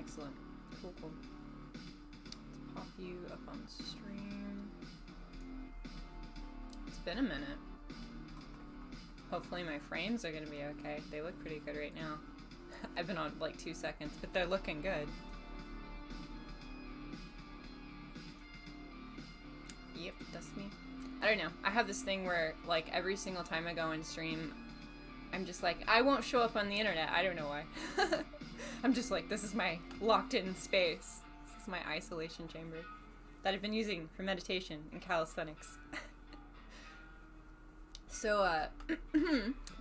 Excellent. Cool, cool. Let's pop you up on stream. It's been a minute. Hopefully my frames are gonna be okay. They look pretty good right now. I've been on like 2 seconds, but they're looking good. Yep, that's me. I don't know. I have this thing where, like, every single time I go and stream, I'm just like, I won't show up on the internet. I don't know why. I'm just like, this is my locked-in space. This is my isolation chamber that I've been using for meditation and calisthenics. So,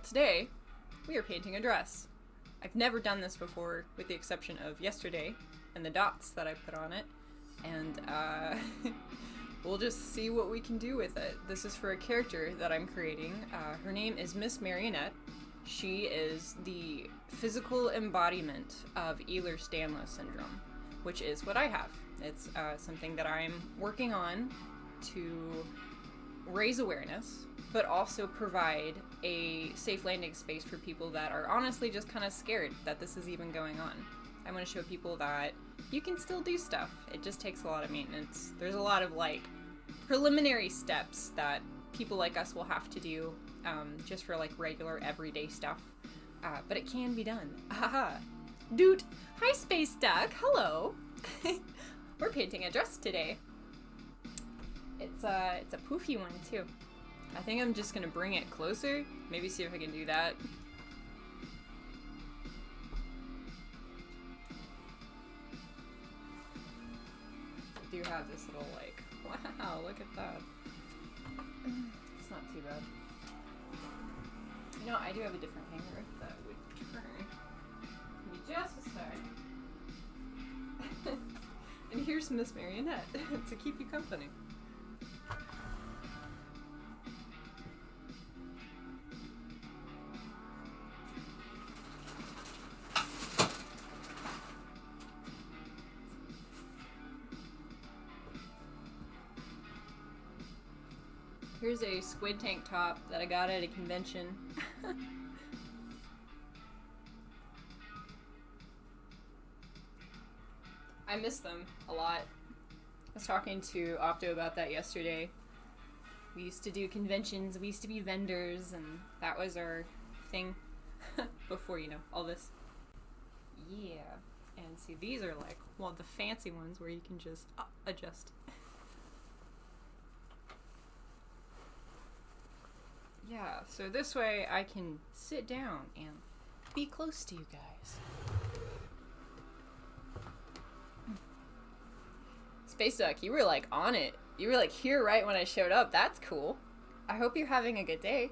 today, we are painting a dress. I've never done this before, with the exception of yesterday, and the dots that I put on it, and, we'll just see what we can do with it. This is for a character that I'm creating. Her name is Miss Marionette. She is the physical embodiment of Ehlers-Danlos syndrome, which is what I have. It's something that I'm working on to raise awareness, but also provide a safe landing space for people that are honestly just kind of scared that this is even going on. I want to show people that you can still do stuff. It just takes a lot of maintenance. There's a lot of, like, preliminary steps that people like us will have to do just for, like, regular everyday stuff. But it can be done. Haha. Dude! Hi, Space Duck! Hello! We're painting a dress today. It's a poofy one, too. I think I'm just gonna bring it closer. Maybe see if I can do that. I do have this little, like, wow, look at that. It's not too bad. You know, I do have a different hanger that would turn. Give me just a sec. And here's Miss Marionette to keep you company. Here's a squid tank top that I got at a convention. I miss them a lot. I was talking to Opto about that yesterday. We used to do conventions, we used to be vendors, and that was our thing before, you know, all this. Yeah. And see, these are like, well, the fancy ones where you can just adjust. Yeah, so this way I can sit down and be close to you guys. Space Duck, you were like on it. You were like here right when I showed up. That's cool. I hope you're having a good day.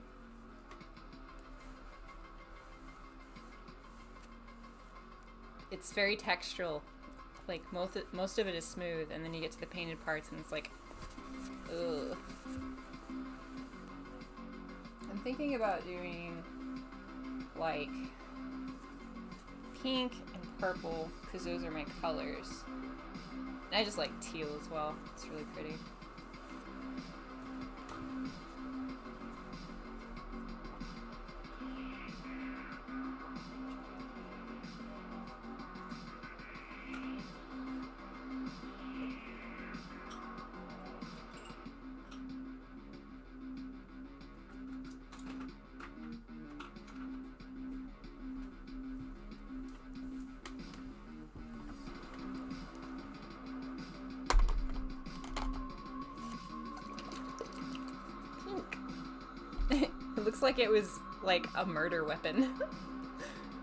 It's very textural. Like most of it is smooth, and then you get to the painted parts and it's like, ugh. I'm thinking about doing like pink and purple because those are my colors. And I just like teal as well. It's really pretty. Looks like it was like a murder weapon.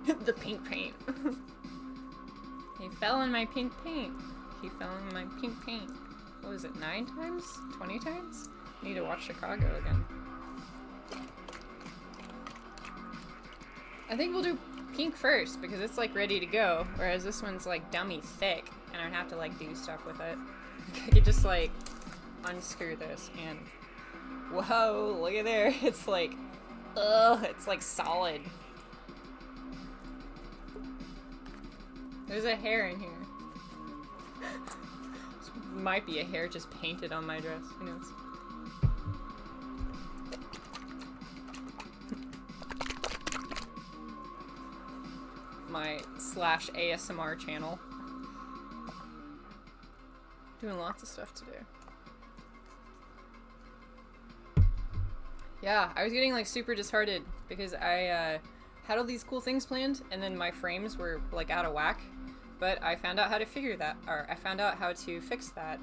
The pink paint. He fell in my pink paint. He fell in my pink paint. What was it, 9 times? 20 times? I need to watch Chicago again. I think we'll do pink first because it's like ready to go, whereas this one's like dummy thick and I'd have to like do stuff with it. I could just like unscrew this and whoa, look at there. It's like, ugh, it's like solid. There's a hair in here. Might be a hair just painted on my dress. Who knows? My /ASMR channel. Doing lots of stuff today. Yeah, I was getting like super disheartened because I had all these cool things planned and then my frames were like out of whack. But I found out how to figure that, or I found out how to fix that.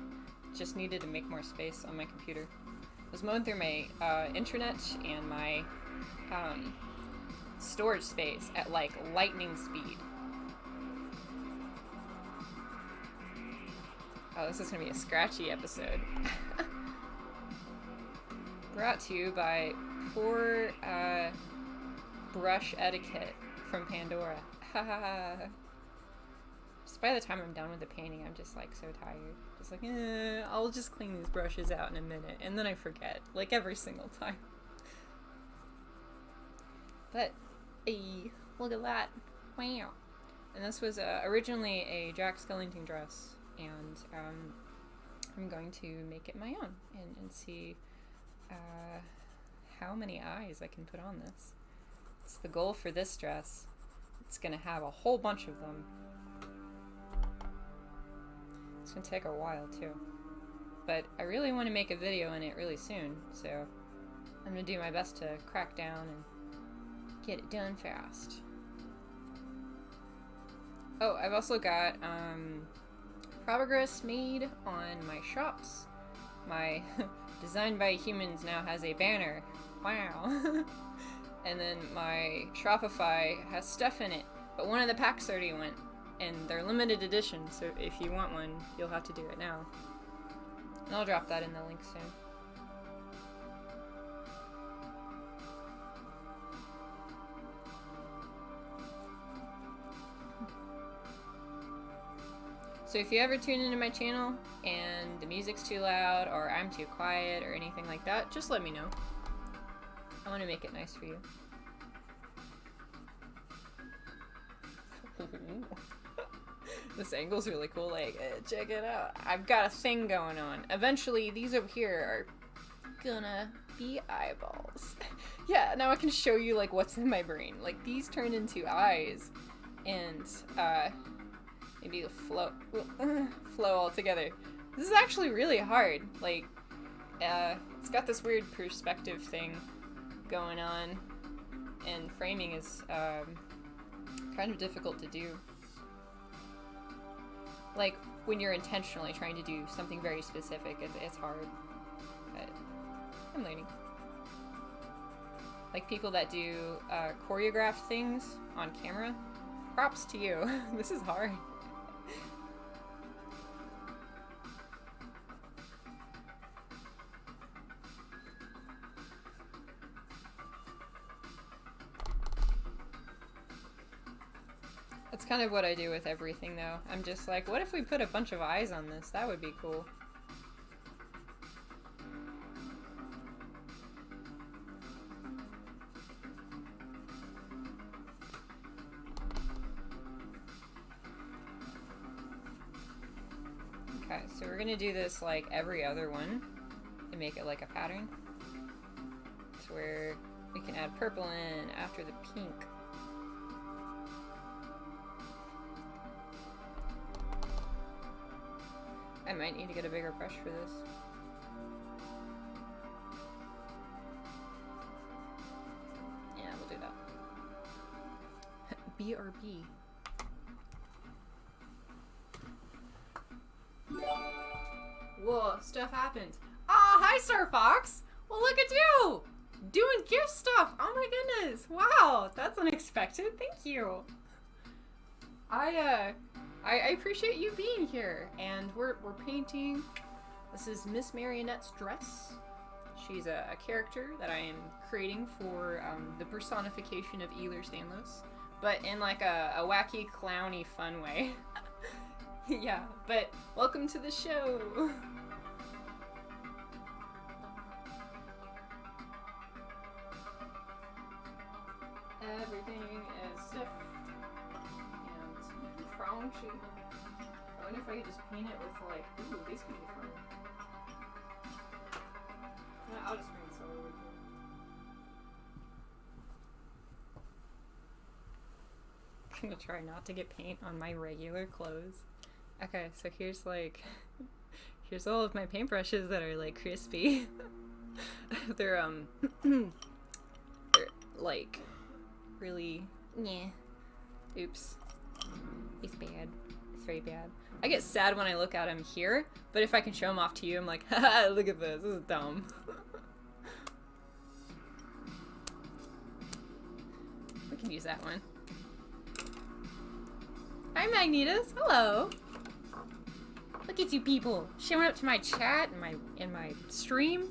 Just needed to make more space on my computer. I was mowing through my internet and my storage space at like lightning speed. Oh, this is gonna be a scratchy episode. Brought to you by poor brush etiquette from Pandora. Just by the time I'm done with the painting, I'm just like so tired. Just like, I'll just clean these brushes out in a minute, and then I forget, like every single time. But, hey, look at that. Wow. And this was originally a Jack Skellington dress, and I'm going to make it my own and see how many eyes I can put on this. It's the goal for this dress. It's gonna have a whole bunch of them. It's gonna take a while too. But I really want to make a video in it really soon, so I'm gonna do my best to crack down and get it done fast. Oh, I've also got progress made on my shops. My Designed by Humans now has a banner. Wow. And then my Shopify has stuff in it, but one of the packs already went, and they're limited edition, so if you want one, you'll have to do it now. And I'll drop that in the link soon. So if you ever tune into my channel and the music's too loud or I'm too quiet or anything like that, just let me know. I want to make it nice for you. This angle's really cool, like, check it out. I've got a thing going on. Eventually, these over here are gonna be eyeballs. Yeah, now I can show you, like, what's in my brain. Like, these turn into eyes, and, maybe flow all together. This is actually really hard. Like, it's got this weird perspective thing going on, and framing is kind of difficult to do. Like, when you're intentionally trying to do something very specific, it's hard. But I'm learning. Like, people that do choreographed things on camera, props to you. This is hard. That's kind of what I do with everything, though. I'm just like, what if we put a bunch of eyes on this? That would be cool. Okay, so we're gonna do this like every other one and make it like a pattern. It's where we can add purple in after the pink. I might need to get a bigger brush for this. Yeah, we'll do that. BRB. Whoa, stuff happened. Ah, hi, Star Fox! Well, look at you! Doing gift stuff! Oh my goodness! Wow, that's unexpected. Thank you. I appreciate you being here, and we're painting. This is Miss Marionette's dress. She's a character that I am creating for the personification of Eler Stanlos, but in like a wacky, clowny, fun way. Yeah, but welcome to the show. Everything is stiff and crunchy. I wonder if I could just paint it with like, ooh, these could be fun. Yeah, I'll just bring this over with you. I'm gonna try not to get paint on my regular clothes. Okay, so here's like, Here's all of my paintbrushes that are like crispy. they're like really oops. It's bad. It's very bad. I get sad when I look at them here, but if I can show them off to you, I'm like, haha, look at this. This is dumb. We can use that one. Hi, Magnetus. Hello. Look at you people showing up to my chat and my stream,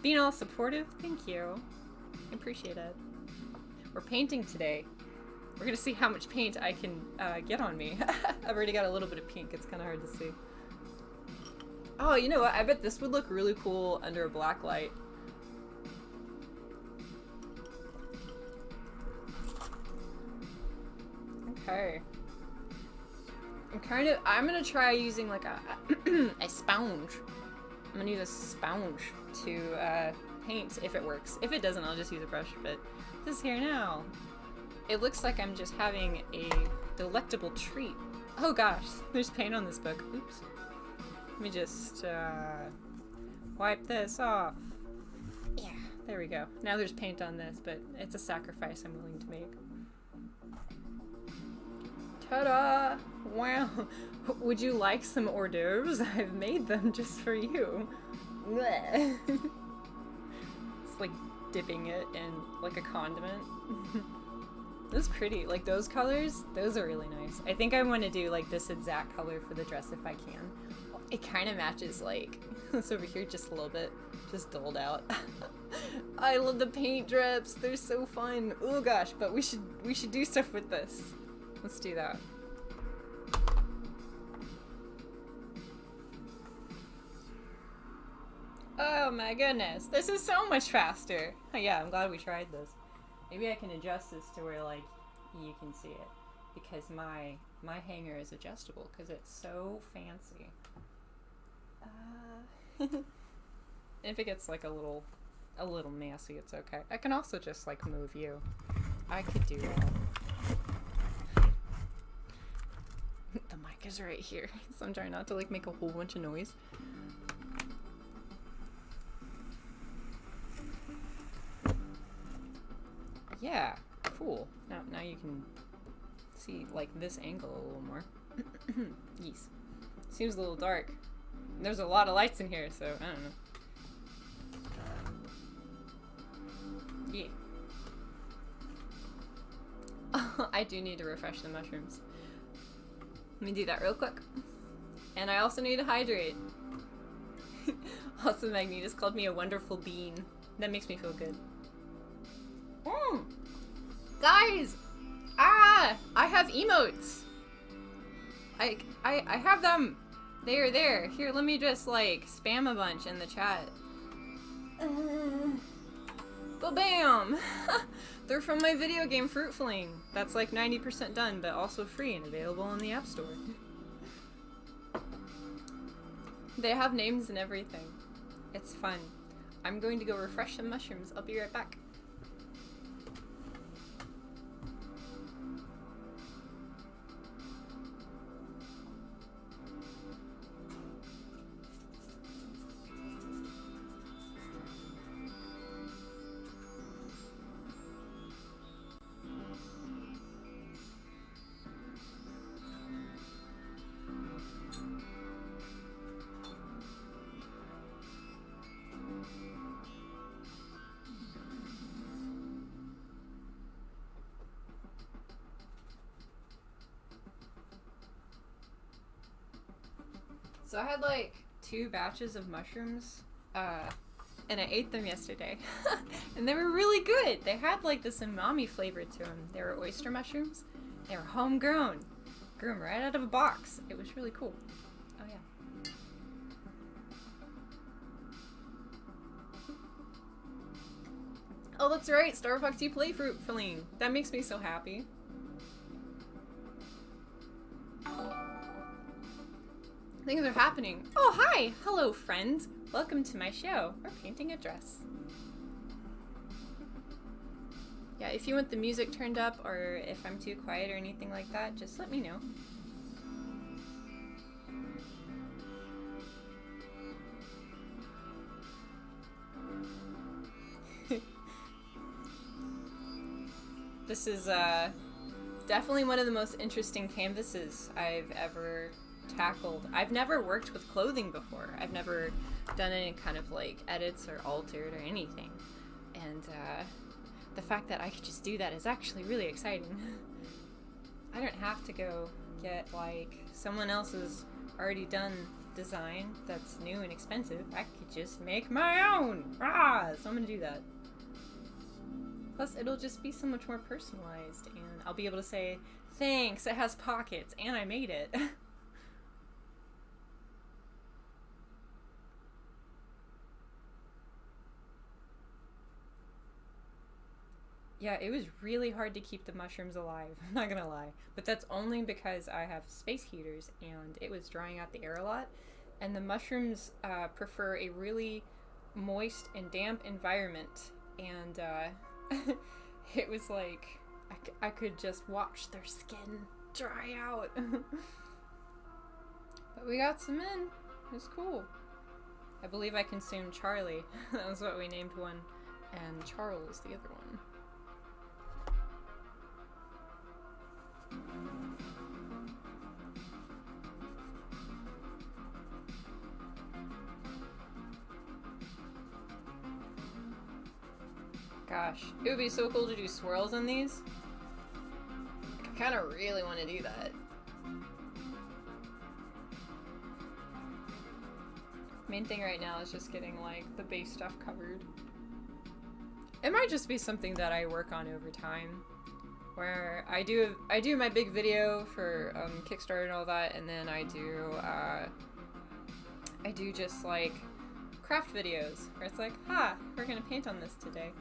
being all supportive. Thank you. I appreciate it. We're painting today. We're gonna see how much paint I can get on me. I've already got a little bit of pink. It's kind of hard to see. Oh, you know what? I bet this would look really cool under a black light. Okay. I'm gonna try using like a a sponge. I'm gonna use a sponge to paint if it works. If it doesn't, I'll just use a brush, but this is here now. It looks like I'm just having a delectable treat. Oh gosh, there's paint on this book. Oops. Let me just wipe this off. Yeah, there we go. Now there's paint on this, but it's a sacrifice I'm willing to make. Ta-da! Wow. Would you like some hors d'oeuvres? I've made them just for you. It's like dipping it in like a condiment. That's pretty. Like those colors, those are really nice. I think I want to do like this exact color for the dress if I can. It kind of matches like this over here just a little bit, just dulled out. I love the paint drips. They're so fun. Oh gosh, but we should do stuff with this. Let's do that. Oh my goodness, this is so much faster. Oh, yeah, I'm glad we tried this. Maybe I can adjust this to where like you can see it, because my hanger is adjustable because it's so fancy. If it gets like a little messy, it's okay. I can also just like move you. I could do that. The mic is right here, so I'm trying not to like make a whole bunch of noise. Yeah, cool. Now you can see like this angle a little more. Yes. Seems a little dark. There's a lot of lights in here, so I don't know. Yeah. I do need to refresh the mushrooms. Let me do that real quick. And I also need to hydrate. Also, Magnetus called me a wonderful bean. That makes me feel good. Guys! I have emotes! I have them! They are there. Here, let me just like spam a bunch in the chat. Ba-bam! They're from my video game Fruit Fling. That's like 90% done, but also free and available in the App Store. They have names and everything. It's fun. I'm going to go refresh some mushrooms. I'll be right back. So I had like 2 batches of mushrooms, and I ate them yesterday, and they were really good. They had like this umami flavor to them. They were oyster mushrooms. They were homegrown. Grew them right out of a box. It was really cool. Oh yeah. Oh, that's right. Starbucks, you play Fruit Fling. That makes me so happy. Things are happening. Oh, hi! Hello, friends. Welcome to my show. We're painting a dress. Yeah, if you want the music turned up or if I'm too quiet or anything like that, just let me know. This is definitely one of the most interesting canvases I've ever tackled. I've never worked with clothing before. I've never done any kind of like edits or altered or anything. And the fact that I could just do that is actually really exciting. I don't have to go get like someone else's already done design that's new and expensive. I could just make my own. So I'm gonna do that. Plus it'll just be so much more personalized, and I'll be able to say, thanks, it has pockets and I made it. Yeah, it was really hard to keep the mushrooms alive, I'm not gonna lie. But that's only because I have space heaters and it was drying out the air a lot. And the mushrooms prefer a really moist and damp environment. And it was like, I could just watch their skin dry out. But we got some in. It was cool. I believe I consumed Charlie. That was what we named one. And Charles the other one. Gosh, it would be so cool to do swirls on these. I kind of really want to do that. Main thing right now is just getting like the base stuff covered. It might just be something that I work on over time, where I do my big video for Kickstarter and all that, and then I do just like craft videos where it's like, we're gonna paint on this today.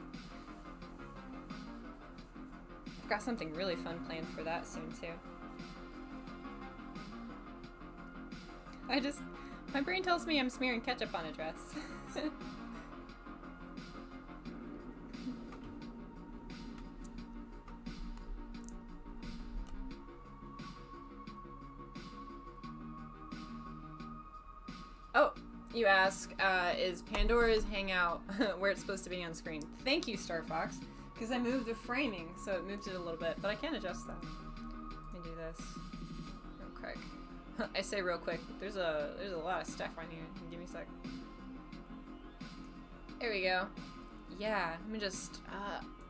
I've got something really fun planned for that soon too. My brain tells me I'm smearing ketchup on a dress. Oh, you ask, is Pandora's Hangout where it's supposed to be on screen? Thank you, Star Fox, because I moved the framing, so it moved it a little bit, but I can adjust that. Let me do this real quick. I say real quick, there's a lot of stuff on here. Give me a sec. There we go. Yeah, let me just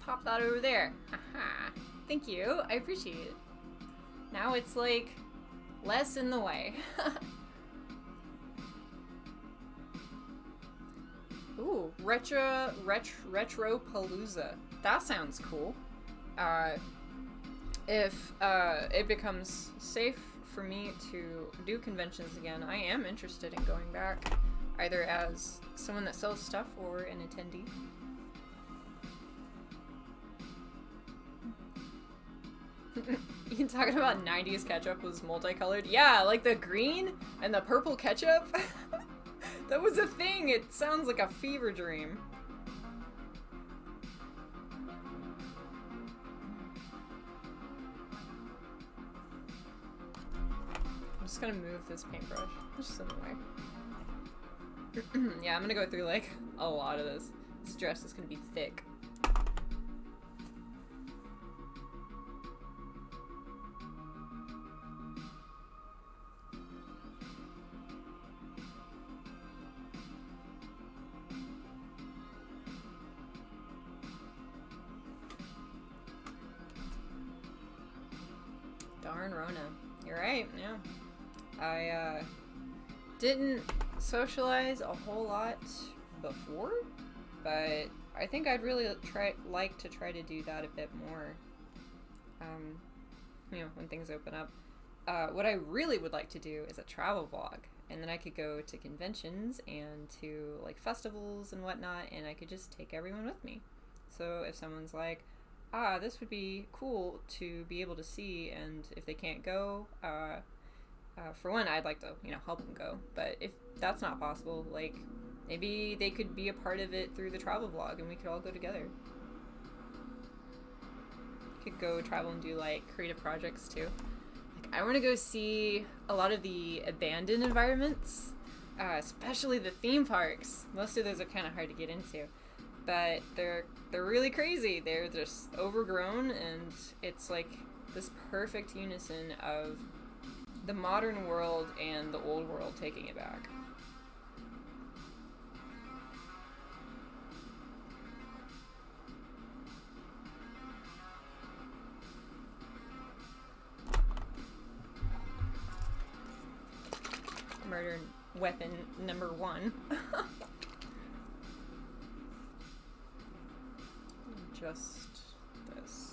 pop that over there. Aha. Thank you, I appreciate it. Now it's like less in the way. Ooh, Retropalooza. That sounds cool. If it becomes safe for me to do conventions again, I am interested in going back, either as someone that sells stuff or an attendee. You talking about 90s ketchup was multicolored? Yeah, like the green and the purple ketchup. That was a thing. It sounds like a fever dream. I'm just gonna move this paintbrush. It's just in the way. Yeah, I'm gonna go through like a lot of this. This dress is gonna be thick. Darn Rona. You're right, yeah. I didn't socialize a whole lot before, but I think I'd really like to try to do that a bit more, you know, when things open up. What I really would like to do is a travel vlog, and then I could go to conventions and to like festivals and whatnot, and I could just take everyone with me. So if someone's like, this would be cool to be able to see, and if they can't go, for one, I'd like to, you know, help them go, but if that's not possible, like, maybe they could be a part of it through the travel vlog, and we could all go together. Could go travel and do, like, creative projects, too. Like, I want to go see a lot of the abandoned environments, especially the theme parks. Most of those are kind of hard to get into. that they're really crazy. They're just overgrown, and it's like this perfect unison of the modern world and the old world taking it back. Murder weapon number 1. Just this.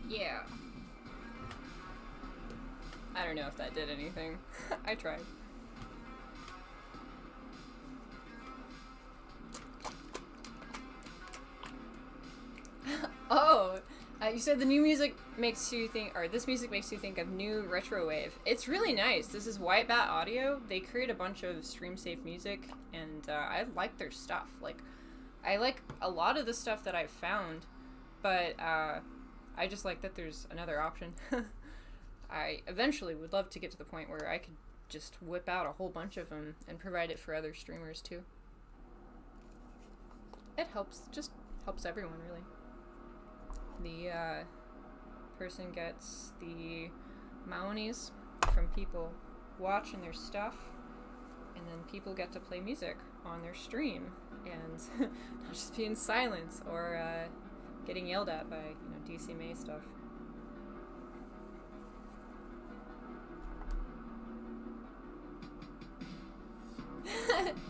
Yeah. I don't know if that did anything. I tried. Oh, you said the new music makes you think, or this music makes you think of new retro wave. It's really nice. This is White Bat Audio. They create a bunch of stream safe music, and I like their stuff. Like, I like a lot of the stuff that I've found, but I just like that there's another option. I eventually would love to get to the point where I could just whip out a whole bunch of them and provide it for other streamers too. It just helps everyone, really. The person gets the monies from people watching their stuff, and then people get to play music on their stream and not just be in silence or getting yelled at by, DCMA stuff.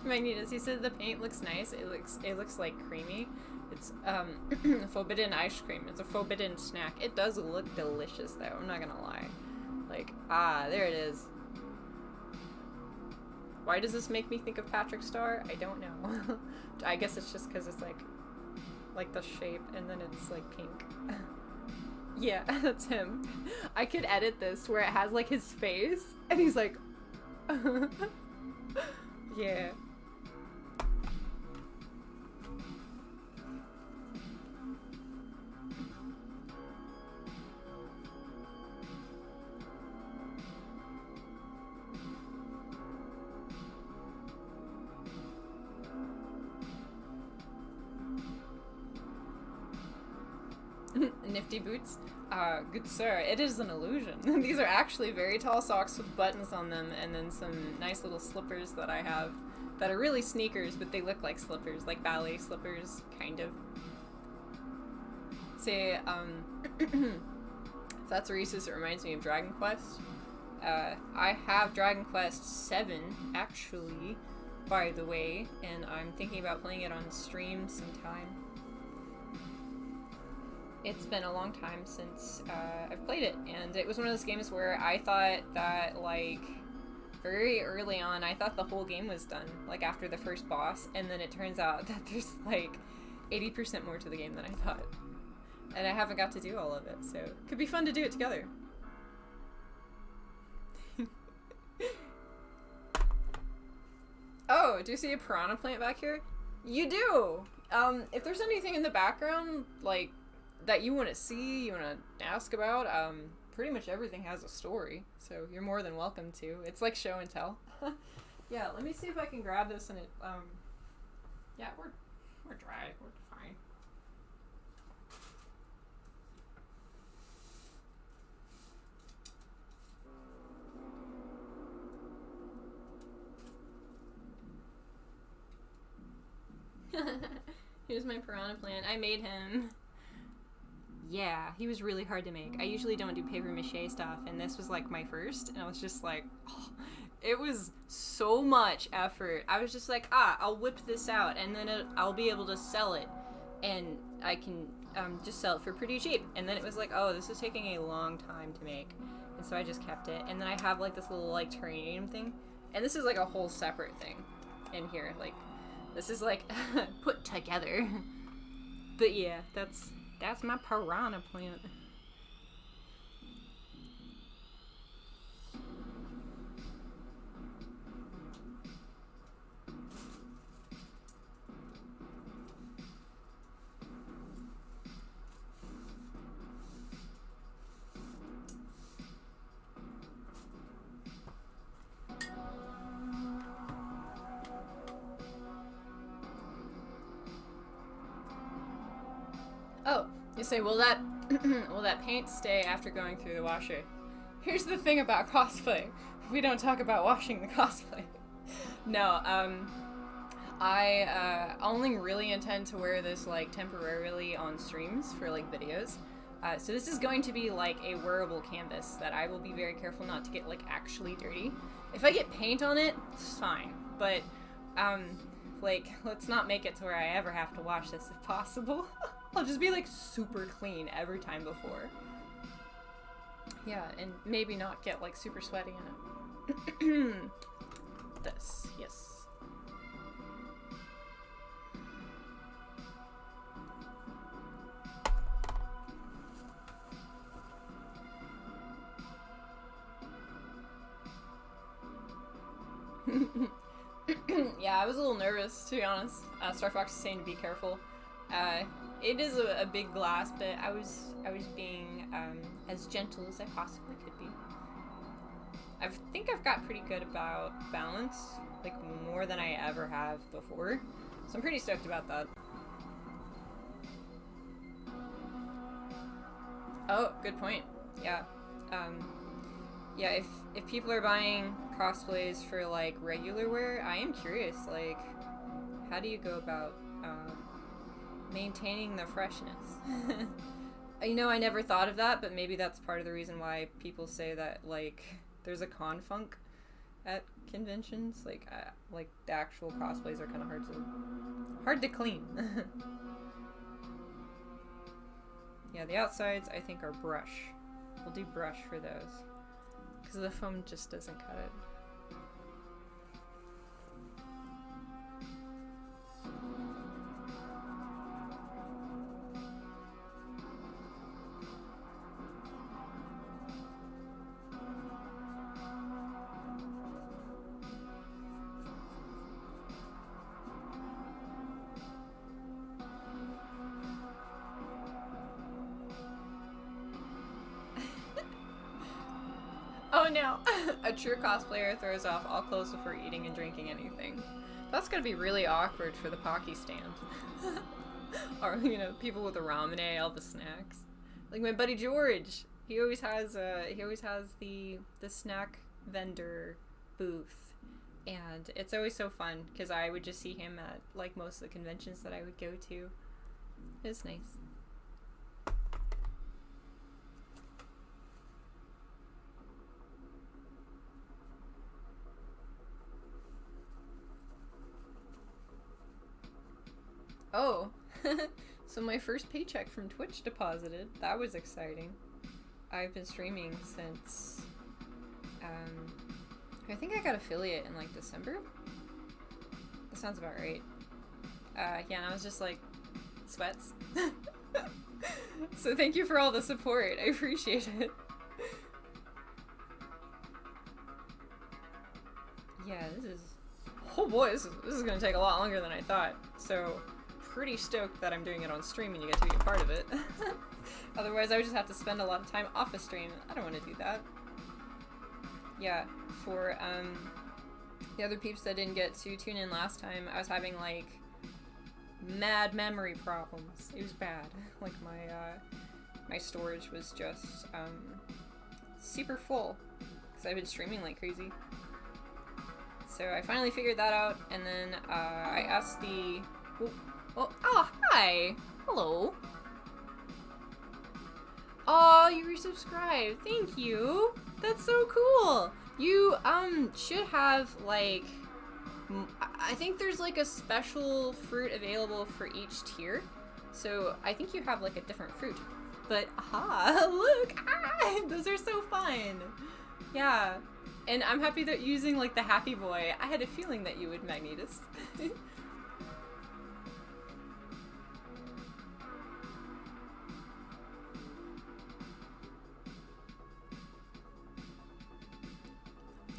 Magnetus, he said the paint looks nice. It looks like creamy. It's forbidden ice cream. It's a forbidden snack. It does look delicious though, I'm not gonna lie. Like, there it is. Why does this make me think of Patrick Star? I don't know. I guess it's just because it's like the shape, and then it's like pink. Yeah, that's him. I could edit this where it has like his face, and he's like, yeah. Nifty boots? Good sir, it is an illusion. These are actually very tall socks with buttons on them, and then some nice little slippers that I have that are really sneakers, but they look like slippers, like ballet slippers, kind of. Say, if that's Reese's, it reminds me of Dragon Quest. I have Dragon Quest 7, actually, by the way, and I'm thinking about playing it on stream sometime. It's been a long time since I've played it, and it was one of those games where I thought that, like, very early on, I thought the whole game was done, like, after the first boss, and then it turns out that there's, like, 80% more to the game than I thought. And I haven't got to do all of it, so it could be fun to do it together. Oh, do you see a Piranha Plant back here? You do! If there's anything in the background, like, that you want to see, you want to ask about, pretty much everything has a story, so you're more than welcome to. It's like show and tell. Yeah, let me see if I can grab this and it, yeah, we're dry, we're fine. Here's my Piranha Plant. I made him. Yeah, he was really hard to make. I usually don't do paper mache stuff, and this was like my first, and I was just like, oh, it was so much effort. I was just like, I'll whip this out, and then I'll be able to sell it, and I can just sell it for pretty cheap. And then it was like, oh, this is taking a long time to make, and so I just kept it. And then I have like this little like terrarium thing, and this is like a whole separate thing in here. Like, this is like put together. But yeah, that's my Piranha Plant. You say, will that will that paint stay after going through the washer? Here's the thing about cosplay. We don't talk about washing the cosplay. No, I only really intend to wear this like temporarily on streams for like videos. So this is going to be like a wearable canvas that I will be very careful not to get like actually dirty. If I get paint on it, it's fine. But like let's not make it to where I ever have to wash this if possible. I'll just be like super clean every time before. Yeah, and maybe not get like super sweaty in it. This, yes. Yeah, I was a little nervous, to be honest. Star Fox is saying to be careful. It is a big glass, but I was being as gentle as I possibly could be. I think I've got pretty good about balance, like more than I ever have before. So I'm pretty stoked about that. Oh, good point. Yeah. Yeah, if people are buying cosplays for like regular wear, I am curious, like, how do you go about maintaining the freshness? You know, I never thought of that, but maybe that's part of the reason why people say that, like, there's a con funk at conventions. Like the actual cosplays are kind of hard to clean. Yeah, the outsides I think are brush. We'll do brush for those, because the foam just doesn't cut it. Oh no! A true cosplayer throws off all clothes before eating and drinking anything. That's gonna be really awkward for the Pocky stand. Or, you know, people with the ramen, all the snacks. Like my buddy George, he always has the snack vendor booth, and it's always so fun because I would just see him at like most of the conventions that I would go to. It's nice. Oh, so my first paycheck from Twitch deposited. That was exciting. I've been streaming since, I think I got affiliate in like December. That sounds about right. Yeah, and I was just like, sweats. So thank you for all the support. I appreciate it. Yeah, this is, oh boy, this is gonna take a lot longer than I thought. So, pretty stoked that I'm doing it on stream and you get to be a part of it. Otherwise, I would just have to spend a lot of time off a stream. I don't want to do that. Yeah, for the other peeps that didn't get to tune in last time, I was having like mad memory problems. It was bad. Like my storage was just super full because I've been streaming like crazy. So I finally figured that out, and then I asked the... Oh, hi! Hello! Oh, you resubscribed. Thank you! That's so cool! You, should have, like... I think there's, like, a special fruit available for each tier. So I think you have, like, a different fruit. But, aha! Look! Ah! Those are so fun! Yeah. And I'm happy that you're using, like, the Happy Boy. I had a feeling that you would, Magnetus.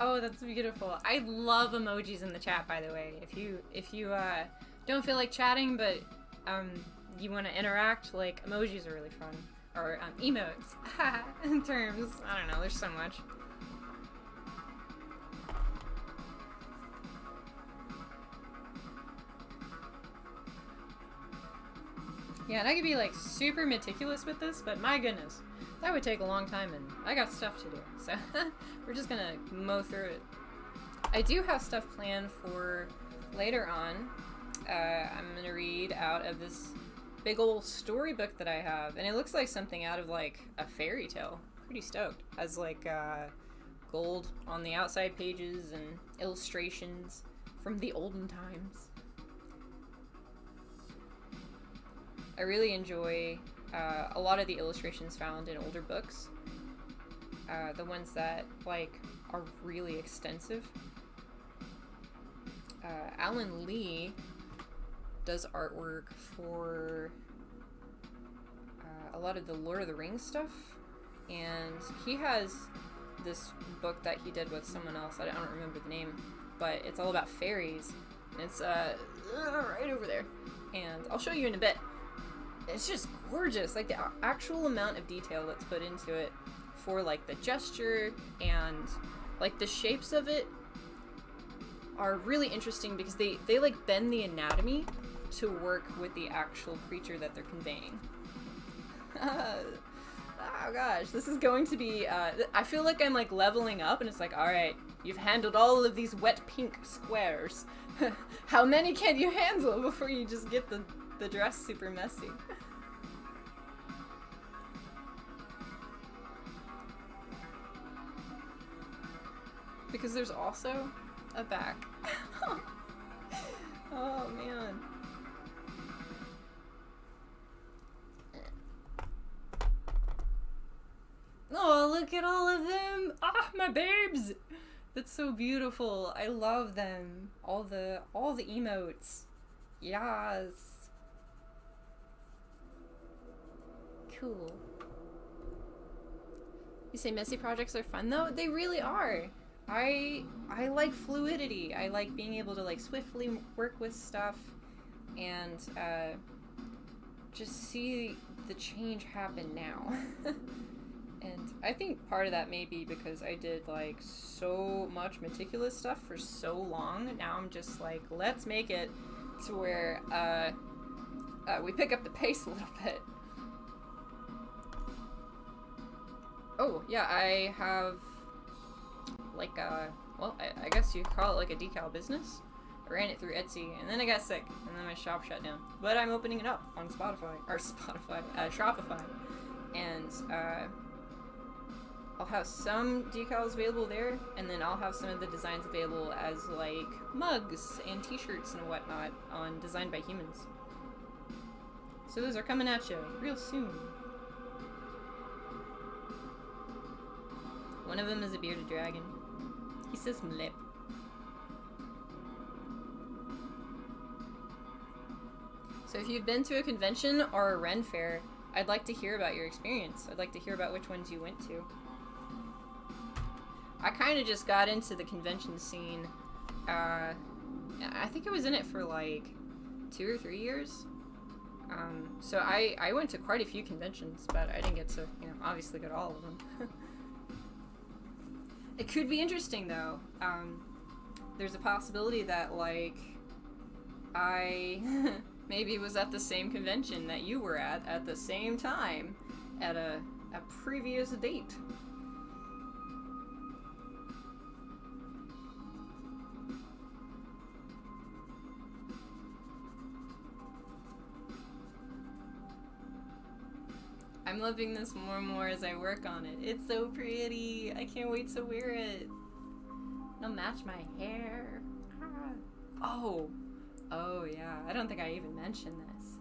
Oh, that's beautiful. I love emojis in the chat, by the way. If you don't feel like chatting, but you want to interact, like, emojis are really fun. Or emotes. In terms. I don't know, there's so much. Yeah, and I could be like super meticulous with this, but my goodness, that would take a long time and I got stuff to do. So we're just gonna mow through it. I do have stuff planned for later on. I'm gonna read out of this big old storybook that I have, and it looks like something out of like a fairy tale. Pretty stoked. Has like gold on the outside pages and illustrations from the olden times. I really enjoy a lot of the illustrations found in older books. The ones that like are really extensive. Alan Lee does artwork for a lot of the Lord of the Rings stuff, and he has this book that he did with someone else. I don't remember the name, but it's all about fairies, and it's right over there, and I'll show you in a bit. It's just gorgeous, like the actual amount of detail that's put into it for like the gesture and like the shapes of it are really interesting because they like bend the anatomy to work with the actual creature that they're conveying. Oh gosh, this is going to be, I feel like I'm like leveling up and it's like, alright, you've handled all of these wet pink squares. How many can you handle before you just get the dress super messy? Because there's also a back. Oh man. Oh, look at all of them! Ah, my babes! That's so beautiful. I love them. All the emotes. Yes. Cool. You say messy projects are fun though? They really are. I like fluidity. I like being able to like swiftly work with stuff and just see the change happen now. And I think part of that may be because I did like so much meticulous stuff for so long. Now I'm just like, let's make it to where we pick up the pace a little bit. Oh yeah, I have like well, I guess you could call it like a decal business. I ran it through Etsy and then I got sick and then my shop shut down. But I'm opening it up on Shopify, and I'll have some decals available there, and then I'll have some of the designs available as like mugs and t-shirts and whatnot on Designed by Humans. So those are coming at you real soon. One of them is a bearded dragon. He says mlip. So if you've been to a convention or a Ren fair, I'd like to hear about your experience. I'd like to hear about which ones you went to. I kind of just got into the convention scene. I think I was in it for like 2 or 3 years. So I went to quite a few conventions, but I didn't get to, obviously go to all of them. It could be interesting though. There's a possibility that like I maybe was at the same convention that you were at the same time at a previous date. I'm loving this more and more as I work on it. It's so pretty. I can't wait to wear it. It'll match my hair. Oh yeah. I don't think I even mentioned this.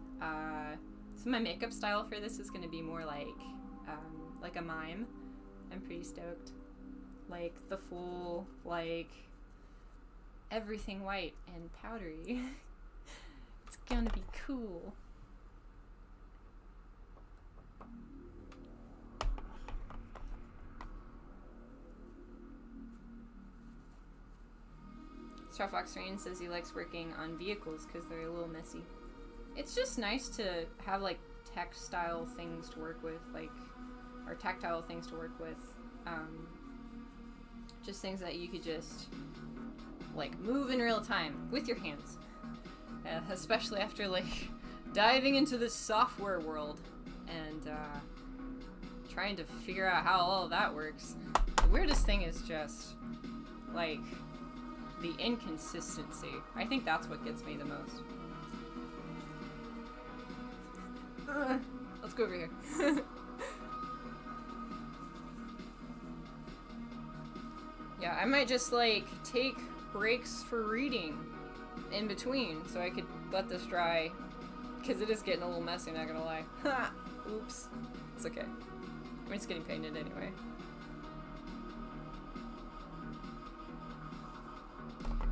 So my makeup style for this is going to be more like a mime. I'm pretty stoked. Like the full, like everything white and powdery. It's gonna be cool. Star Fox Rain says he likes working on vehicles because they're a little messy. It's just nice to have like textile things to work with, like, or tactile things to work with. Just things that you could just like move in real time with your hands. Especially after like diving into the software world and trying to figure out how all of that works. The weirdest thing is just, like, the inconsistency. I think that's what gets me the most. Let's go over here. Yeah, I might just, like, take breaks for reading in between so I could let this dry. Because it is getting a little messy, not gonna lie. Ha! Oops. It's okay. I mean, it's getting painted anyway.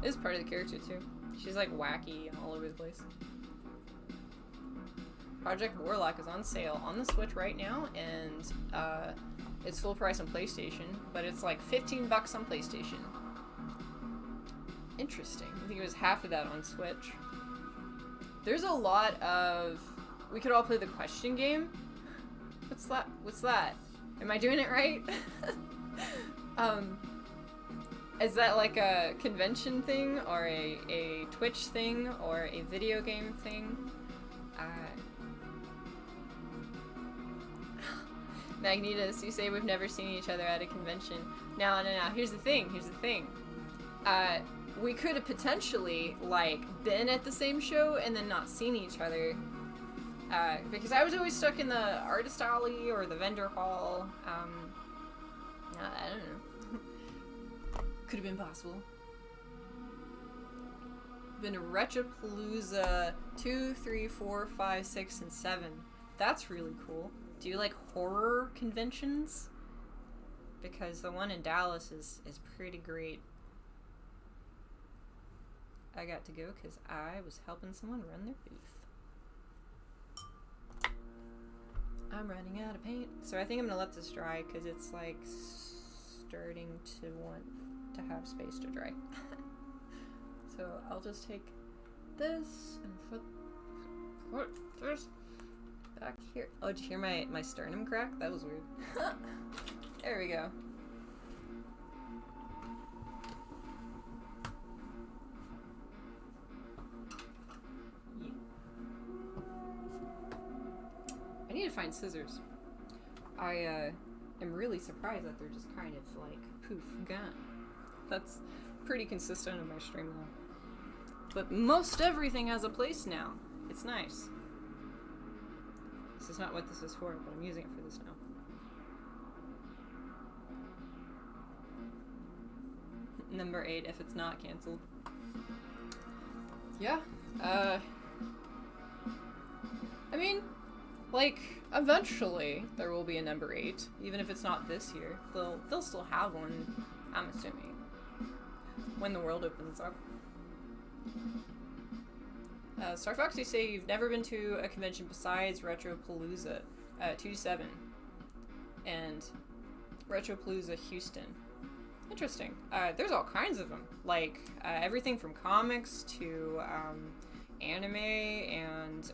It is part of the character, too. She's, like, wacky and all over the place. Project Warlock is on sale on the Switch right now, and it's full price on PlayStation, but it's like $15 on PlayStation. Interesting. I think it was half of that on Switch. There's a lot of... We could all play the question game. What's that? What's that? Am I doing it right? Is that like a convention thing, or a Twitch thing, or a video game thing? Magnetus, you say we've never seen each other at a convention. No. Here's the thing. We could have potentially, like, been at the same show and then not seen each other. Because I was always stuck in the artist alley or the vendor hall. I don't know. Could have been possible. Been to Retropalooza 2, 3, 4, 5, 6, and 7. That's really cool. Do you like horror conventions? Because the one in Dallas is pretty great. I got to go because I was helping someone run their booth. I'm running out of paint. So I think I'm going to let this dry because it's like starting to want to have space to dry. So I'll just take this and put this back here. Oh, did you hear my sternum crack? That was weird. There we go. Yeah. I need to find scissors. I am really surprised that they're just kind of like poof, gone. That's pretty consistent in my stream though. But most everything has a place now. It's nice. This is not what this is for, but I'm using it for this now. Number 8 if it's not canceled. Yeah. I mean, like, eventually there will be a number 8, even if it's not this year. They'll still have one, I'm assuming, when the world opens up. Star Fox, you say you've never been to a convention besides Retropalooza 2-7 and Retropalooza Houston. Interesting. There's all kinds of them, like everything from comics to anime and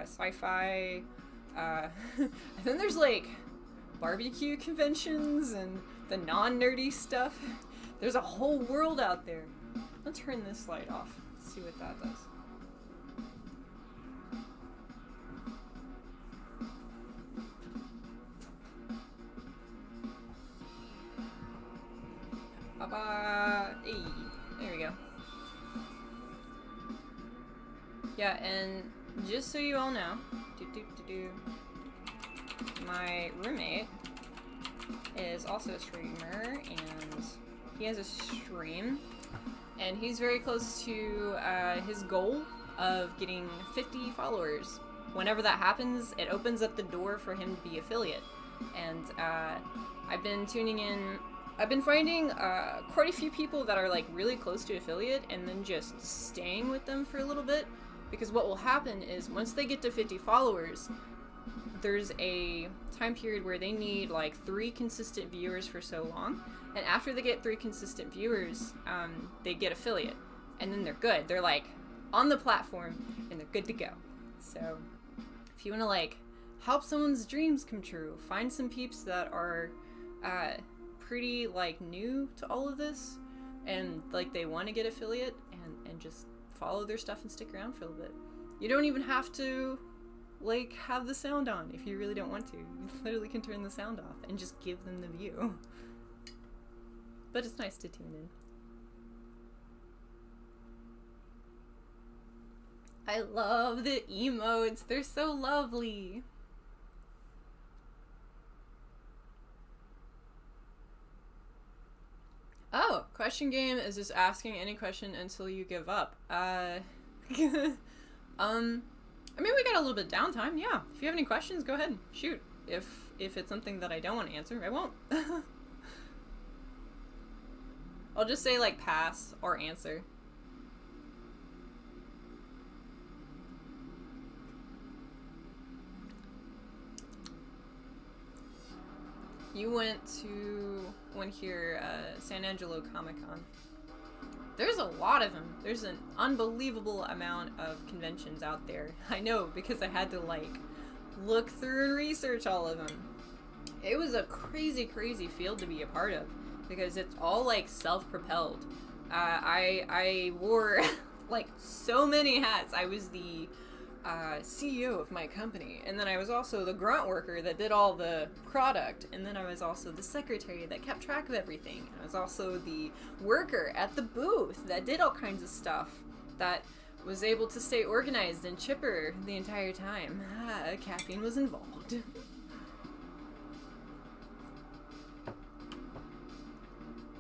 sci-fi. And then there's like barbecue conventions and the non-nerdy stuff. There's a whole world out there. Let's turn this light off. See what that does. Hey, there we go. Yeah, and just so you all know, my roommate is also a streamer, and he has a stream, and he's very close to his goal of getting 50 followers. Whenever that happens, it opens up the door for him to be affiliate, and I've been tuning in. I've been finding quite a few people that are like really close to affiliate and then just staying with them for a little bit, because what will happen is once they get to 50 followers, there's a time period where they need like 3 consistent viewers for so long, and after they get 3 consistent viewers, they get affiliate, and then they're good. They're like on the platform and they're good to go. So if you want to like help someone's dreams come true, find some peeps that are pretty like new to all of this and like they want to get affiliate and just follow their stuff and stick around for a little bit. You don't even have to like, have the sound on if you really don't want to. You literally can turn the sound off and just give them the view. But it's nice to tune in. I love the emotes. They're so lovely. Oh, question game is just asking any question until you give up. I mean, we got a little bit of downtime. Yeah. If you have any questions, go ahead. Shoot. If it's something that I don't want to answer, I won't. I'll just say, like, pass or answer. You went to San Angelo Comic-Con. There's a lot of them. There's an unbelievable amount of conventions out there. I know, because I had to, like, look through and research all of them. It was a crazy, crazy field to be a part of, because it's all, like, self-propelled. I wore, like, so many hats. I was the CEO of my company, and then I was also the grunt worker that did all the product, and then I was also the secretary that kept track of everything, and I was also the worker at the booth that did all kinds of stuff, that was able to stay organized and chipper the entire time. Caffeine was involved.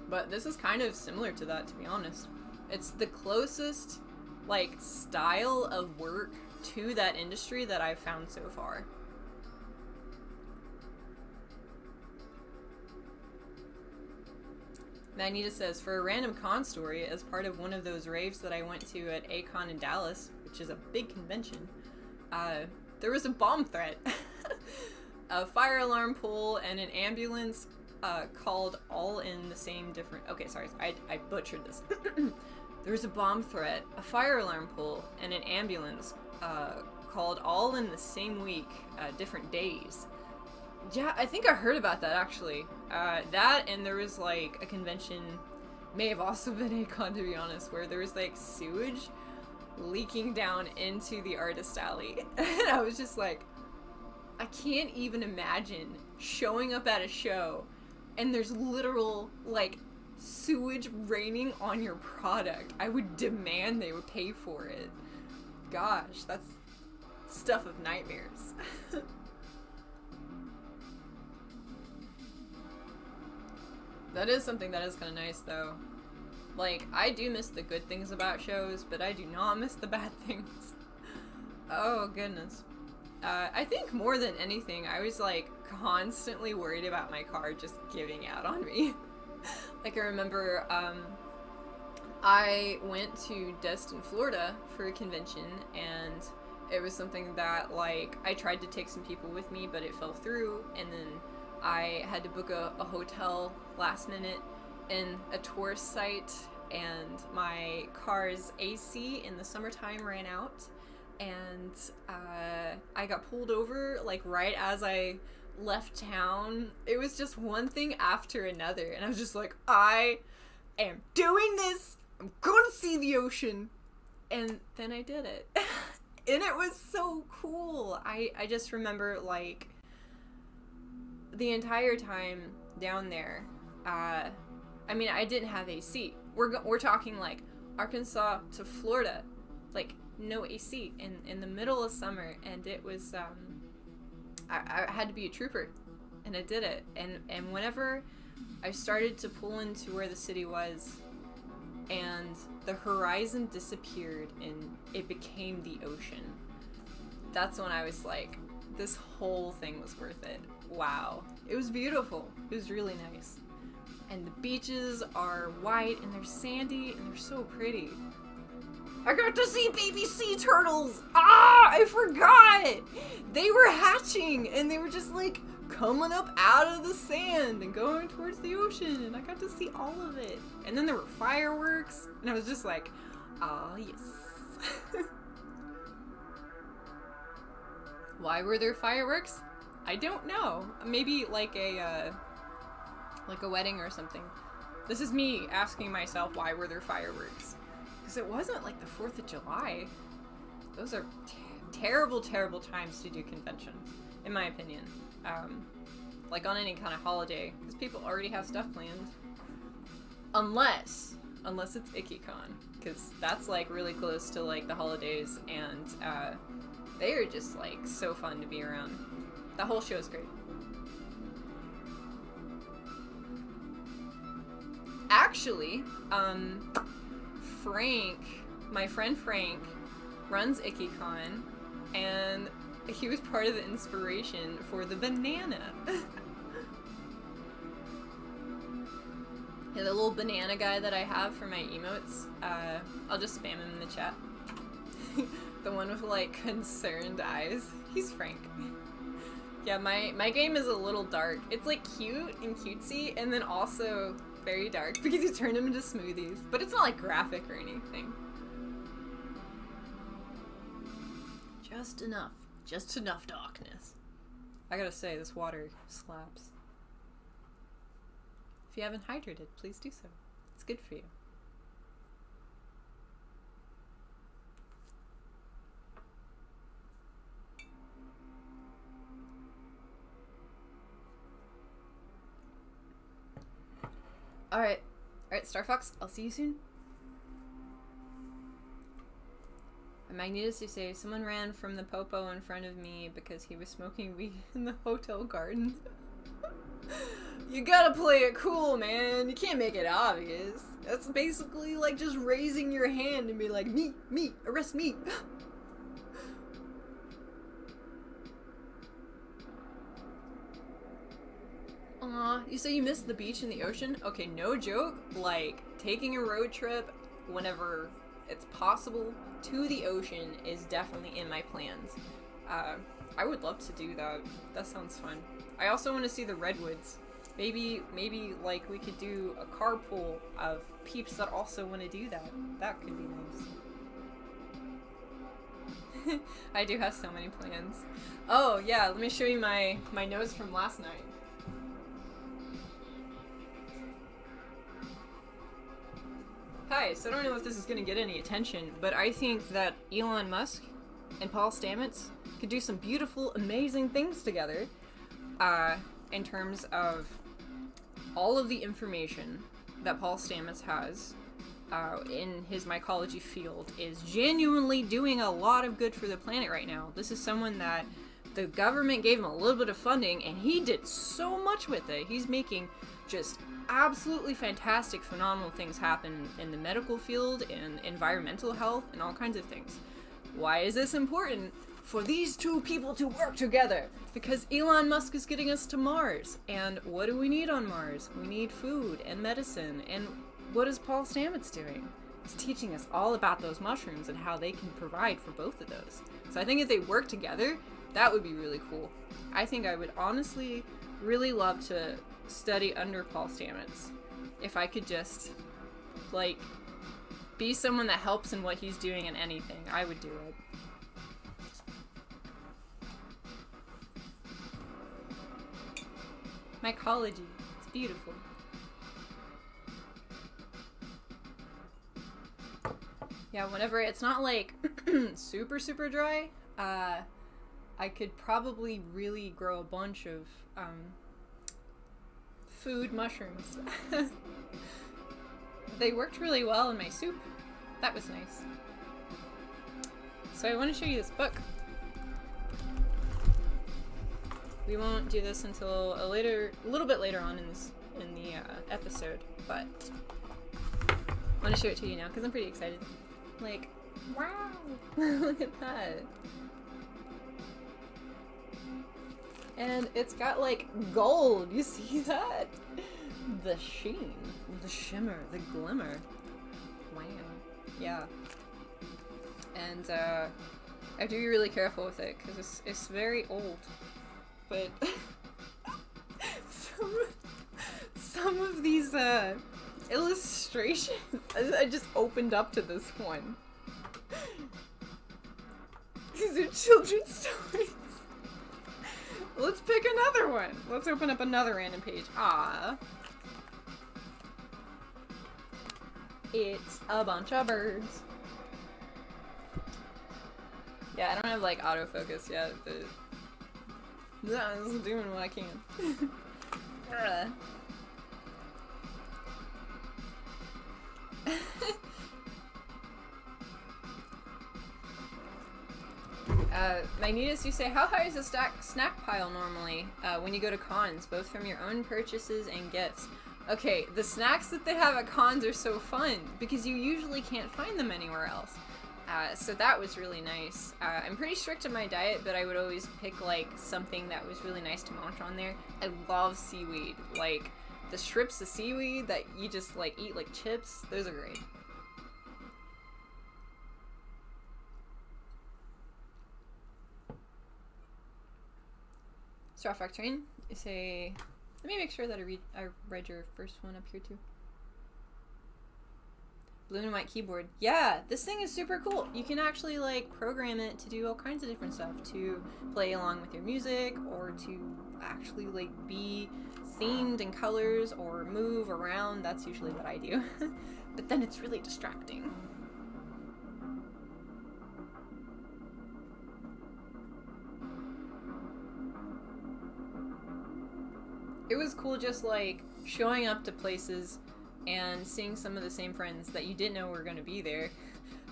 But this is kind of similar to that, to be honest. It's the closest, like, style of work to that industry that I've found so far. Magneta says, for a random con story, as part of one of those raves that I went to at A-Con in Dallas, which is a big convention, there was a bomb threat. A fire alarm pole and an ambulance called all in the same different... Okay, sorry, I butchered this. There was a bomb threat, a fire alarm pole, and an ambulance called all in the same week, different days. Yeah, I think I heard about that, actually. That, and there was, like, a convention, may have also been A-Con, to be honest, where there was, like, sewage leaking down into the artist alley. And I was just like, I can't even imagine showing up at a show and there's literal, like, sewage raining on your product. I would demand they would pay for it. Gosh, that's stuff of nightmares. That is something that is kind of nice, though. Like, I do miss the good things about shows, but I do not miss the bad things. Oh, goodness. I think more than anything, I was, like, constantly worried about my car just giving out on me. Like, I remember, I went to Destin, Florida for a convention, and it was something that, like, I tried to take some people with me, but it fell through, and then I had to book a hotel last minute in a tourist site, and my car's AC in the summertime ran out, and I got pulled over, like, right as I left town. It was just one thing after another, and I was just like, I am doing this! I'm gonna see the ocean! And then I did it. And it was so cool! I just remember, like, the entire time down there, I mean, I didn't have AC. We're talking, like, Arkansas to Florida, like, no AC in the middle of summer, and it was, I had to be a trooper, and I did it. And whenever I started to pull into where the city was, and the horizon disappeared, and it became the ocean, that's when I was like, this whole thing was worth it. Wow. It was beautiful. It was really nice. And the beaches are white, and they're sandy, and they're so pretty. I got to see baby sea turtles! Ah! I forgot! They were hatching, and they were just, like, coming up out of the sand and going towards the ocean, and I got to see all of it. And then there were fireworks, and I was just like, ah, yes. Why were there fireworks? I don't know. Maybe like a wedding or something. This is me asking myself, why were there fireworks? Because it wasn't like the 4th of July. those are terrible, terrible times to do conventions, in my opinion. Like on any kind of holiday, because people already have stuff planned. Unless it's IckyCon, because that's like really close to like the holidays, and they are just like so fun to be around. That whole show is great. Actually, my friend Frank, runs IckyCon, and he was part of the inspiration for the banana. Yeah, the little banana guy that I have for my emotes, I'll just spam him in the chat. The one with like concerned eyes. He's Frank. Yeah, my game is a little dark. It's like cute and cutesy, and then also very dark because you turn them into smoothies. But it's not like graphic or anything. Just enough. Just enough darkness. I gotta say, this water slaps. If you haven't hydrated, please do so. It's good for you. Alright, Star Fox, I'll see you soon. Magnetus, you say, someone ran from the popo in front of me because he was smoking weed in the hotel garden. You gotta play it cool, man. You can't make it obvious. That's basically like just raising your hand and be like, me, arrest me. Aw, you say you missed the beach and the ocean? Okay, no joke. Like, taking a road trip whenever it's possible to the ocean is definitely in my plans. I would love to do that. That sounds fun. I also want to see the redwoods. Maybe like we could do a carpool of peeps that also want to do that. That could be nice. I do have so many plans. Oh yeah, let me show you my notes from last night. Hi, so I don't know if this is going to get any attention, but I think that Elon Musk and Paul Stamets could do some beautiful, amazing things together, in terms of all of the information that Paul Stamets has in his mycology field is genuinely doing a lot of good for the planet right now. This is someone that the government gave him a little bit of funding, and he did so much with it. He's making just absolutely fantastic, phenomenal things happen in the medical field and environmental health and all kinds of things. Why is this important? For these two people to work together, because Elon Musk is getting us to Mars, and what do we need on Mars? We need food and medicine, and what is Paul Stamets doing? He's teaching us all about those mushrooms and how they can provide for both of those. So I think if they work together, that would be really cool. I think I would honestly really love to study under Paul Stamets. If I could just, like, be someone that helps in what he's doing in anything, I would do it. Mycology. It's beautiful. Yeah, whenever it's not like super dry, I could probably really grow a bunch of food mushrooms. They worked really well in my soup. That was nice. So I want to show you this book. We won't do this until a little bit later on in the episode, but I want to show it to you now because I'm pretty excited. Like, wow, look at that. And it's got like gold. You see that? The sheen, the shimmer, the glimmer. Wow. Yeah. And I have to be really careful with it because it's very old. But some of these illustrations, I just opened up to this one. These are children's stories. Let's pick another one. Let's open up another random page. Ah, it's a bunch of birds. Yeah, I don't have like autofocus yet, but this is doing what I can. Magnetus, you say, how high is the snack pile normally when you go to cons, both from your own purchases and gifts? Okay, the snacks that they have at cons are so fun because you usually can't find them anywhere else. So that was really nice. I'm pretty strict on my diet, but I would always pick like something that was really nice to munch on there. I love seaweed. Like the strips of seaweed that you just like eat like chips, those are great. Starfox Train, you say, let me make sure that I read your first one up here too. Blue and white keyboard. Yeah, this thing is super cool. You can actually like program it to do all kinds of different stuff, to play along with your music, or to actually like be themed in colors or move around. That's usually what I do. But then it's really distracting. It was cool just like showing up to places and seeing some of the same friends that you didn't know were going to be there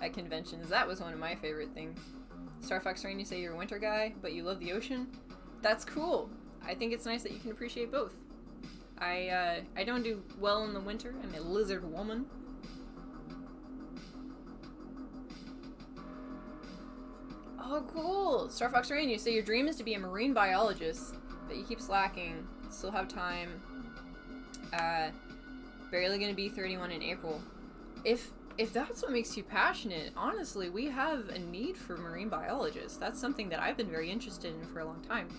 at conventions. That was one of my favorite things. Starfox Rain, you say you're a winter guy, but you love the ocean? That's cool. I think it's nice that you can appreciate both. I don't do well in the winter. I'm a lizard woman. Oh, cool. Starfox Rain, you say your dream is to be a marine biologist, but you keep slacking. Still have time. Barely gonna be 31 in April. If that's what makes you passionate, honestly, we have a need for marine biologists. That's something that I've been very interested in for a long time.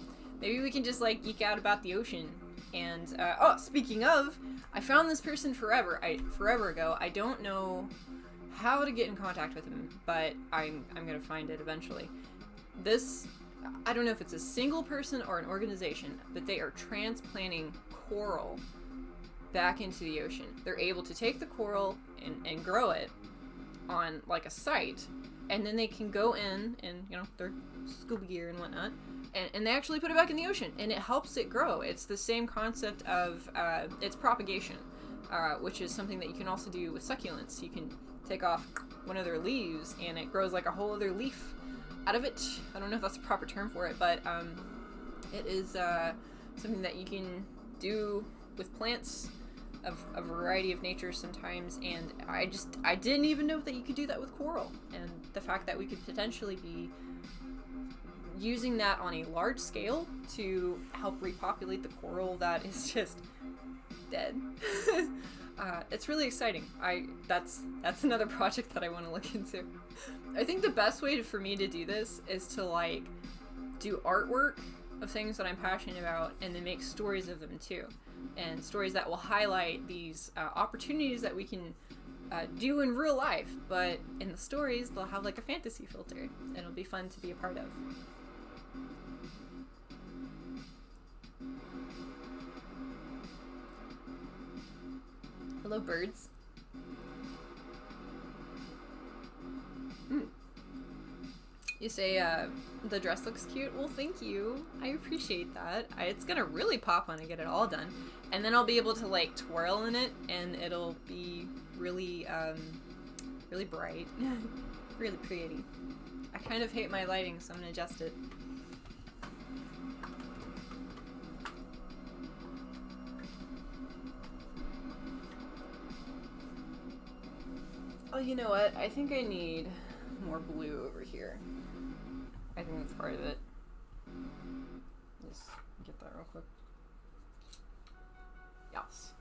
Maybe we can just like geek out about the ocean. And oh, speaking of, I found this person forever ago. I don't know how to get in contact with him, but I'm gonna find it eventually. This, I don't know if it's a single person or an organization, but they are transplanting coral back into the ocean. They're able to take the coral and grow it on like a site, and then they can go in and, you know, their scuba gear and whatnot, and they actually put it back in the ocean, and it helps it grow. It's the same concept of it's propagation, which is something that you can also do with succulents. You can take off one of their leaves and it grows like a whole other leaf out of it. I don't know if that's the proper term for it, but it is something that you can do with plants of a variety of natures sometimes, and I didn't even know that you could do that with coral, and the fact that we could potentially be using that on a large scale to help repopulate the coral that is just dead. It's really exciting. That's another project that I want to look into. I think the best way for me to do this is to like do artwork of things that I'm passionate about, and then make stories of them too, and stories that will highlight these opportunities that we can do in real life, but in the stories they'll have like a fantasy filter, and it'll be fun to be a part of. Hello, birds. You say, the dress looks cute? Well, thank you. I appreciate that. It's gonna really pop when I get it all done. And then I'll be able to, like, twirl in it, and it'll be really, really bright. Really pretty. I kind of hate my lighting, so I'm gonna adjust it. Oh, you know what? I think I need more blue over here. I think that's part of it. Just get that real quick. Yes.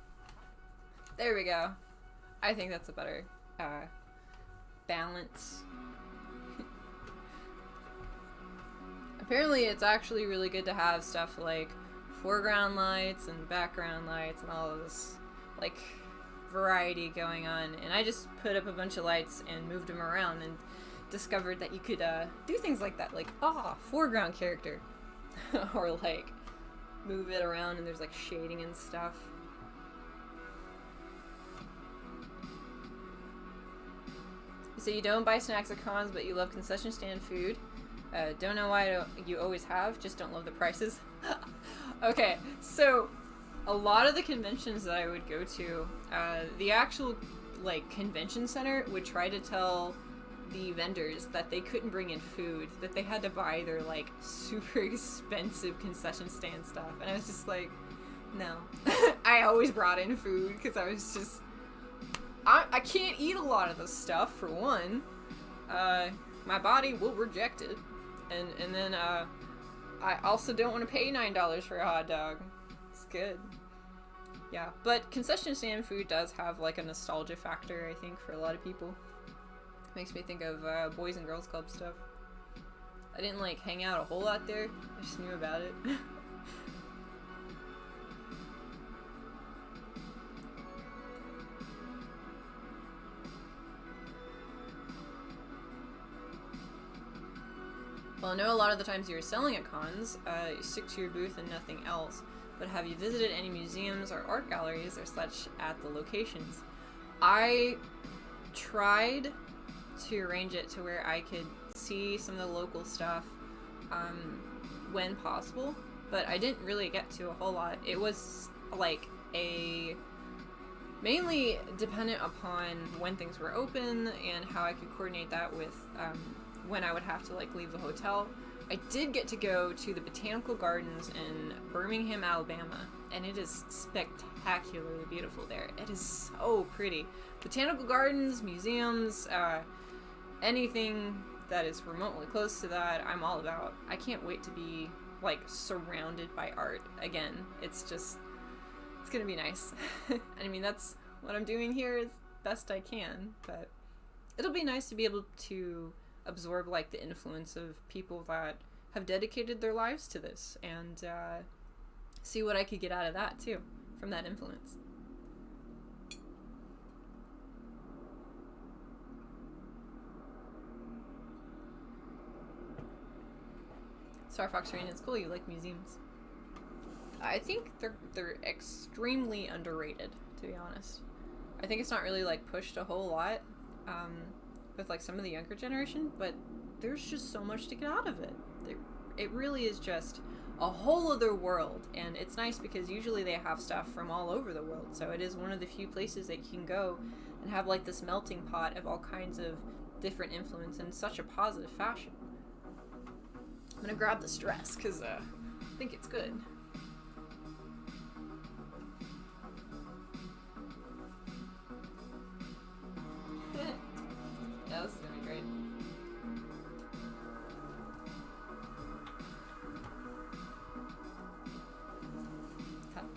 There we go. I think that's a better balance. Apparently it's actually really good to have stuff like foreground lights and background lights and all of this like variety going on, and I just put up a bunch of lights and moved them around and discovered that you could do things like that, like foreground character or like move it around and there's like shading and stuff. So you don't buy snacks at cons, but you love concession stand food. Don't know why you always have, just don't love the prices. Okay, so a lot of the conventions that I would go to, the actual, like, convention center would try to tell the vendors that they couldn't bring in food, that they had to buy their, like, super expensive concession stand stuff. And I was just like, no. I always brought in food because I was just... I can't eat a lot of this stuff, for one. My body will reject it. And then, I also don't want to pay $9 for a hot dog. It's good. Yeah, but concession stand food does have, like, a nostalgia factor, I think, for a lot of people. Makes me think of, Boys and Girls Club stuff. I didn't, like, hang out a whole lot there. I just knew about it. Well, I know a lot of the times you're selling at cons, you stick to your booth and nothing else, but have you visited any museums or art galleries or such at the locations? I tried to arrange it to where I could see some of the local stuff when possible, but I didn't really get to a whole lot. It was like mainly dependent upon when things were open and how I could coordinate that with when I would have to, like, leave the hotel. I did get to go to the Botanical Gardens in Birmingham, Alabama, and it is spectacularly beautiful there. It is so pretty. Botanical Gardens, museums, anything that is remotely close to that, I'm all about. I can't wait to be, like, surrounded by art again. It's gonna be nice. I mean, that's what I'm doing here as best I can, but it'll be nice to be able to absorb, like, the influence of people that have dedicated their lives to this, and see what I could get out of that too, from that influence. Star Fox Arena, it's cool you like museums. I think they're extremely underrated, to be honest. I think it's not really, like, pushed a whole lot with, like, some of the younger generation, but there's just so much to get out of it. It really is just a whole other world, and it's nice because usually they have stuff from all over the world, so it is one of the few places that you can go and have, like, this melting pot of all kinds of different influence in such a positive fashion. I'm gonna grab this dress because I think it's good. Yeah, this is gonna be great.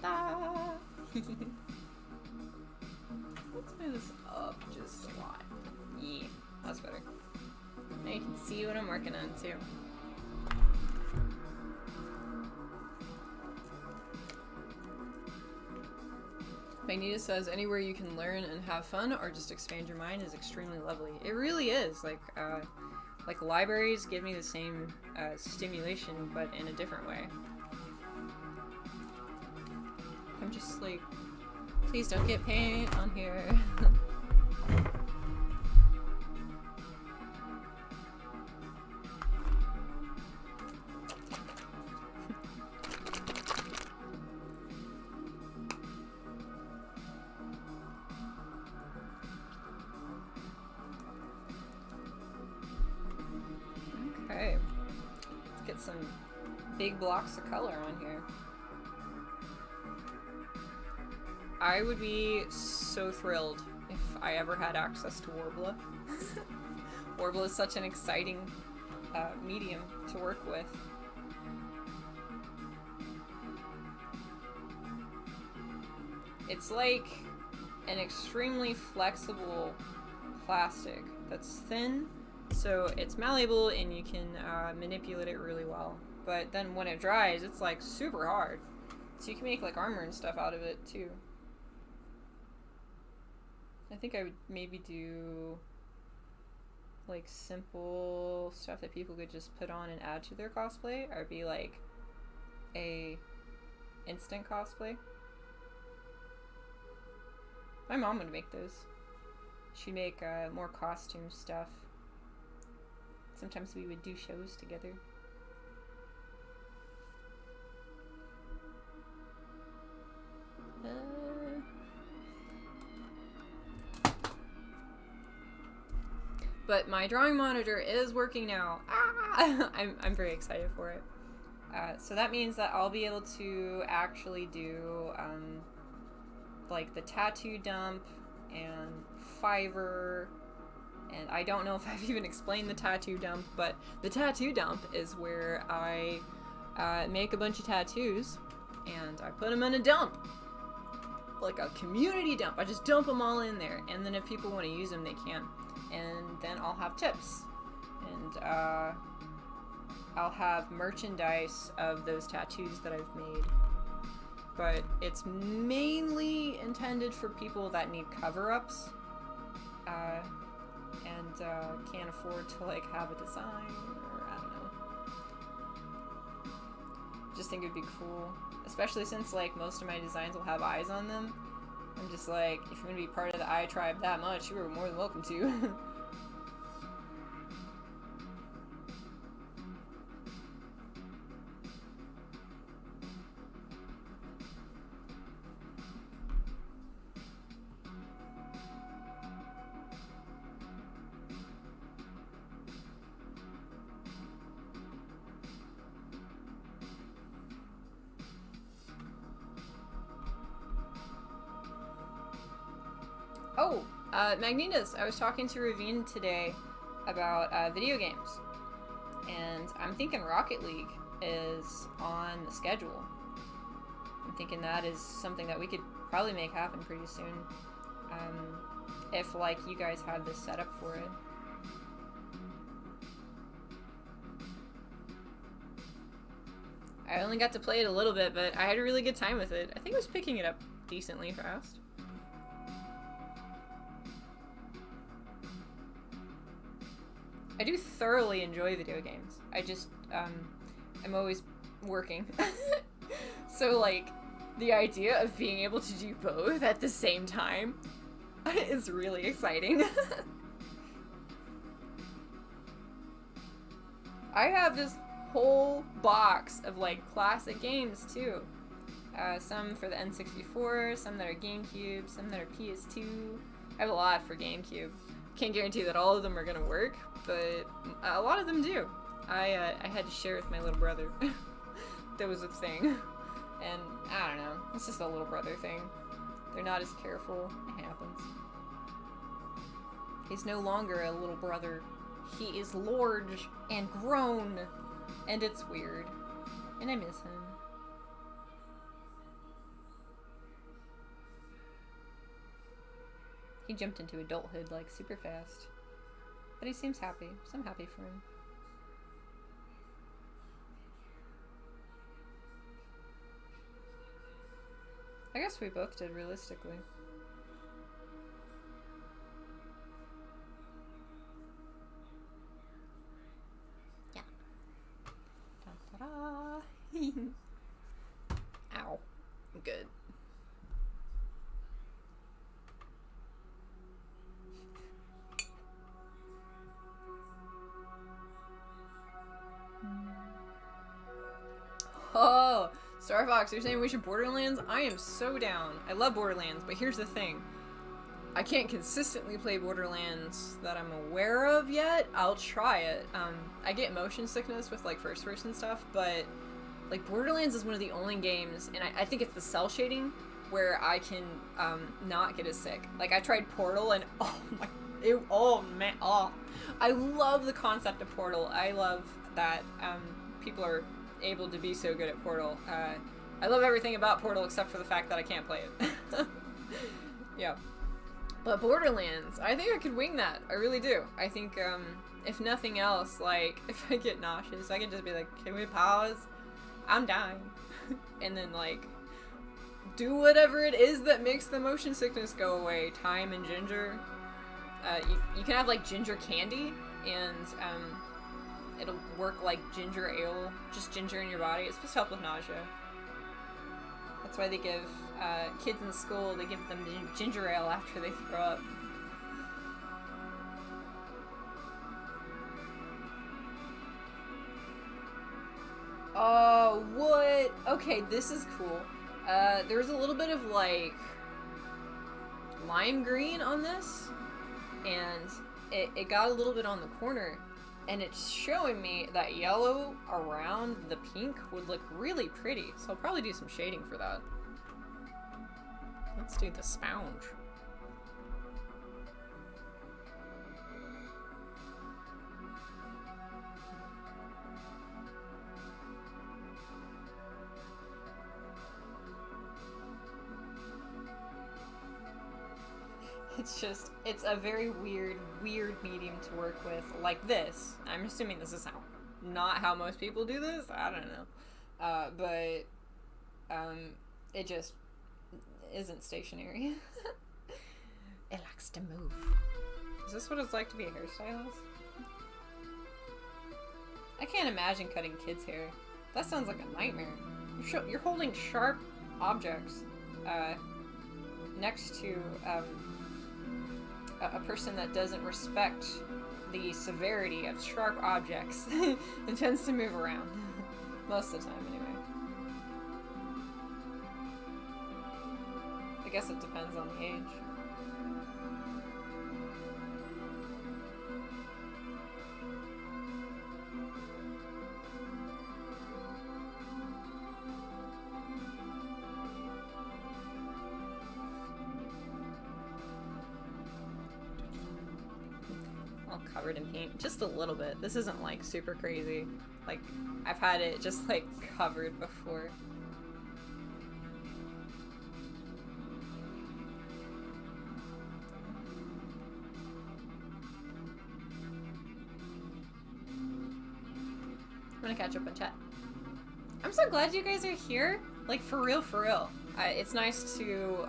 Ta-da! Let's move this up just a lot. Yeah, that's better. Now you can see what I'm working on too. Magneta says, anywhere you can learn and have fun or just expand your mind is extremely lovely. It really is. Like libraries give me the same stimulation, but in a different way. I'm just like, please don't get paint on here. Okay, let's get some big blocks of color on here. I would be so thrilled if I ever had access to Worbla. Worbla is such an exciting medium to work with. It's like an extremely flexible plastic that's thin, so it's malleable and you can manipulate it really well. But then when it dries, it's like super hard. So you can make like armor and stuff out of it too. I think I would maybe do like simple stuff that people could just put on and add to their cosplay, or be like a instant cosplay. My mom would make those. She'd make more costume stuff. Sometimes we would do shows together. But my drawing monitor is working now. Ah! I'm very excited for it. So that means that I'll be able to actually do like the tattoo dump and Fiverr, and I don't know if I've even explained the tattoo dump, but the tattoo dump is where I make a bunch of tattoos and I put them in a dump, like a community dump. I just dump them all in there, and then if people want to use them, they can, and then I'll have tips, and I'll have merchandise of those tattoos that I've made. But it's mainly intended for people that need cover-ups and can't afford to like have a design, or I don't know. Just think it'd be cool, especially since like most of my designs will have eyes on them. I'm just like, if you're gonna be part of the eye tribe that much, you are more than welcome to. Oh, Magnetus, I was talking to Ravine today about video games, and I'm thinking Rocket League is on the schedule. I'm thinking that is something that we could probably make happen pretty soon, if like you guys have this set up for it. I only got to play it a little bit, but I had a really good time with it. I think I was picking it up decently fast. I do thoroughly enjoy video games. I just, I'm always working. So, like, the idea of being able to do both at the same time is really exciting. I have this whole box of, like, classic games, too. Some for the N64, some that are GameCube, some that are PS2. I have a lot for GameCube. Can't guarantee that all of them are gonna work, but a lot of them do. I had to share with my little brother. That was a thing. And I don't know, it's just a little brother thing. They're not as careful. It happens. He's no longer a little brother. He is large and grown, and it's weird. And I miss him. He jumped into adulthood like super fast. But he seems happy, so I'm happy for him. I guess we both did, realistically. Yeah. Ta-da! Ow. I'm good. Oh, Star Fox, you're saying we should Borderlands? I am so down. I love Borderlands, but here's the thing. I can't consistently play Borderlands that I'm aware of yet. I'll try it. I get motion sickness with like first person stuff, but like Borderlands is one of the only games, and I think it's the cell shading where I can not get as sick. Like I tried Portal and oh man, I love the concept of Portal. I love that people are able to be so good at Portal. I love everything about Portal except for the fact that I can't play it. Yeah. But Borderlands, I think I could wing that. I really do. I think, if nothing else, like, if I get nauseous, I can just be like, can we pause? I'm dying. And then, like, do whatever it is that makes the motion sickness go away. Thyme and ginger. You can have, like, ginger candy, and, it'll work like ginger ale, just ginger in your body. It's supposed to help with nausea. That's why they give kids in school, they give them ginger ale after they throw up. what? Okay, this is cool. There's a little bit of, like, lime green on this, and it got a little bit on the corner, and it's showing me that yellow around the pink would look really pretty, so I'll probably do some shading for that. Let's do the sponge. It's a very weird medium to work with, like this. I'm assuming this is not how most people do this. I don't know. But it just isn't stationary. It likes to move. Is this what it's like to be a hairstylist? I can't imagine cutting kids' hair. That sounds like a nightmare. You're holding sharp objects next to a person that doesn't respect the severity of sharp objects and tends to move around. Most of the time, anyway. I guess it depends on the age. Covered in paint, just a little bit. This isn't like super crazy. Like, I've had it just like covered before. I'm gonna catch up on chat. I'm so glad you guys are here. Like, for real, for real. It's nice to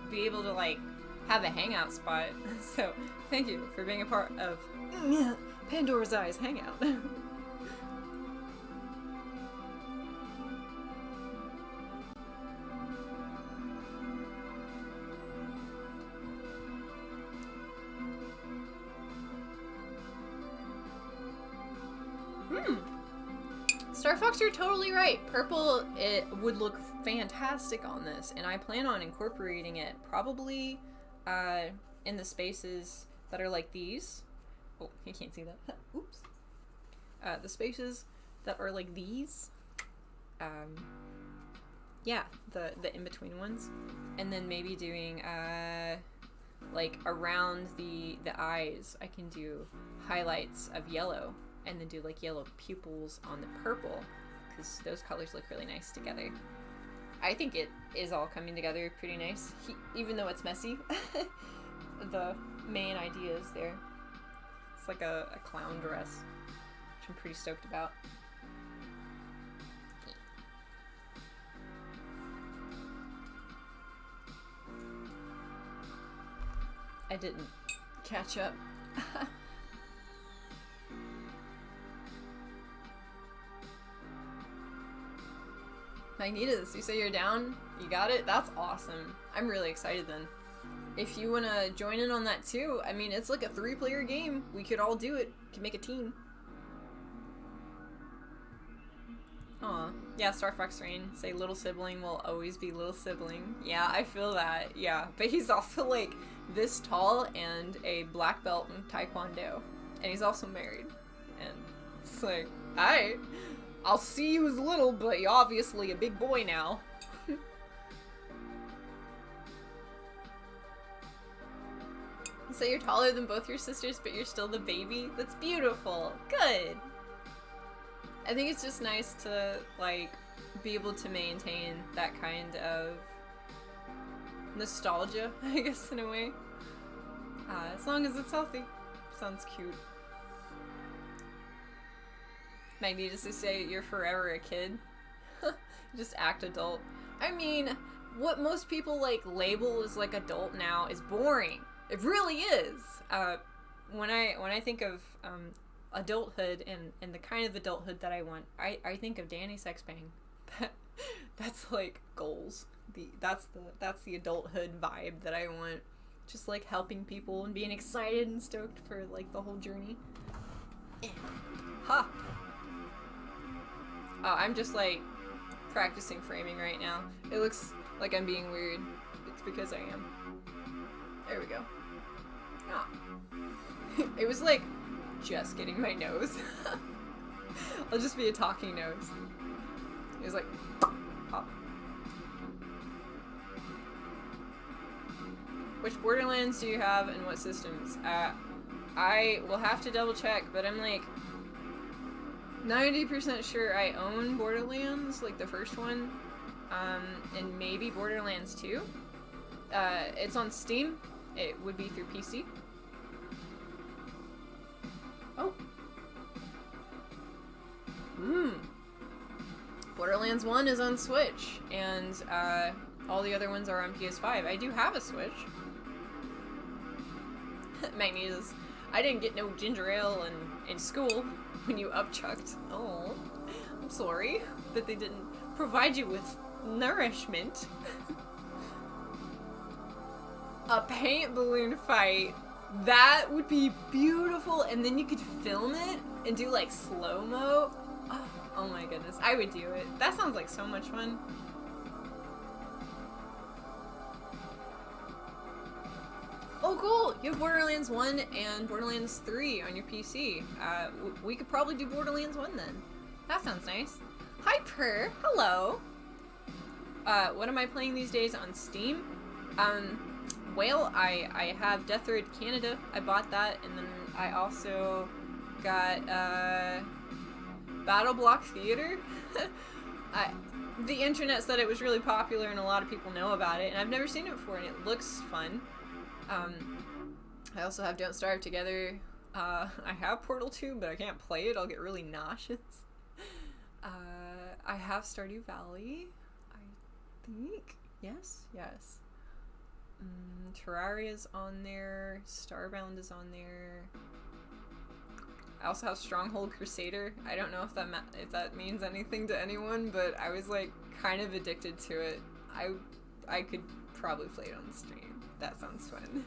be able to like have a hangout spot. So thank you for being a part of Pandora's Eyes Hangout. Star Fox, you're totally right. Purple, it would look fantastic on this, and I plan on incorporating it probably in the spaces that are like these. Oh, you can't see that. Oops. The spaces that are like these. Yeah, the in-between ones. And then maybe doing, like, around the eyes, I can do highlights of yellow. And then do, like, yellow pupils on the purple. Because those colors look really nice together. I think it is all coming together pretty nice. Even though it's messy. The main idea is there. It's like a clown dress, which I'm pretty stoked about. I didn't catch up. Magnetas, you say you're down? You got it? That's awesome. I'm really excited then. If you want to join in on that too, I mean, it's like a 3-player game. We could all do it. We could make a team. Aw. Yeah, Star Fox Rain. Say little sibling will always be little sibling. Yeah, I feel that. Yeah. But he's also like this tall and a black belt in Taekwondo. And he's also married. And it's like, alright. I'll see you as little, but you're obviously a big boy now. So you're taller than both your sisters, but you're still the baby? That's beautiful. Good. I think it's just nice to, like, be able to maintain that kind of nostalgia, I guess, in a way. As long as it's healthy. Sounds cute. Magnetus to say you're forever a kid. Just act adult. I mean, what most people, like, label as, like, adult now is boring. It really is. When I think of adulthood and the kind of adulthood that I want, I think of Danny Sexbang. That's like goals. That's the adulthood vibe that I want. Just like helping people and being excited and stoked for like the whole journey. Ha! Oh, I'm just like practicing framing right now. It looks like I'm being weird. It's because I am. There we go. Ah. It was like just getting my nose. I'll just be a talking nose. It was like pop. Which Borderlands do you have and what systems? I will have to double check, but I'm like 90% sure I own Borderlands, like the first one, and maybe Borderlands 2. It's on Steam. It would be through PC. Oh. Borderlands 1 is on Switch, and all the other ones are on PS5. I do have a Switch. Magnetas. I didn't get no ginger ale in school when you upchucked. Oh, I'm sorry that they didn't provide you with nourishment. A paint balloon fight. That would be beautiful, and then you could film it and do like slow-mo. Oh my goodness, I would do it. That sounds like so much fun. Oh cool, you have Borderlands 1 and Borderlands 3 on your PC. We could probably do Borderlands 1 then. That sounds nice. Hi Per, hello. What am I playing these days on Steam? Well, I have Death Road Canada. I bought that, and then I also got Battle Block Theater. The internet said it was really popular and a lot of people know about it, and I've never seen it before, and it looks fun. I also have Don't Starve Together. I have Portal 2, but I can't play it. I'll get really nauseous. I have Stardew Valley, I think. Yes? Yes. Terraria's on there. Starbound is on there. I also have Stronghold Crusader. I don't know if that means anything to anyone, but I was like kind of addicted to it. I could probably play it on stream. That sounds fun.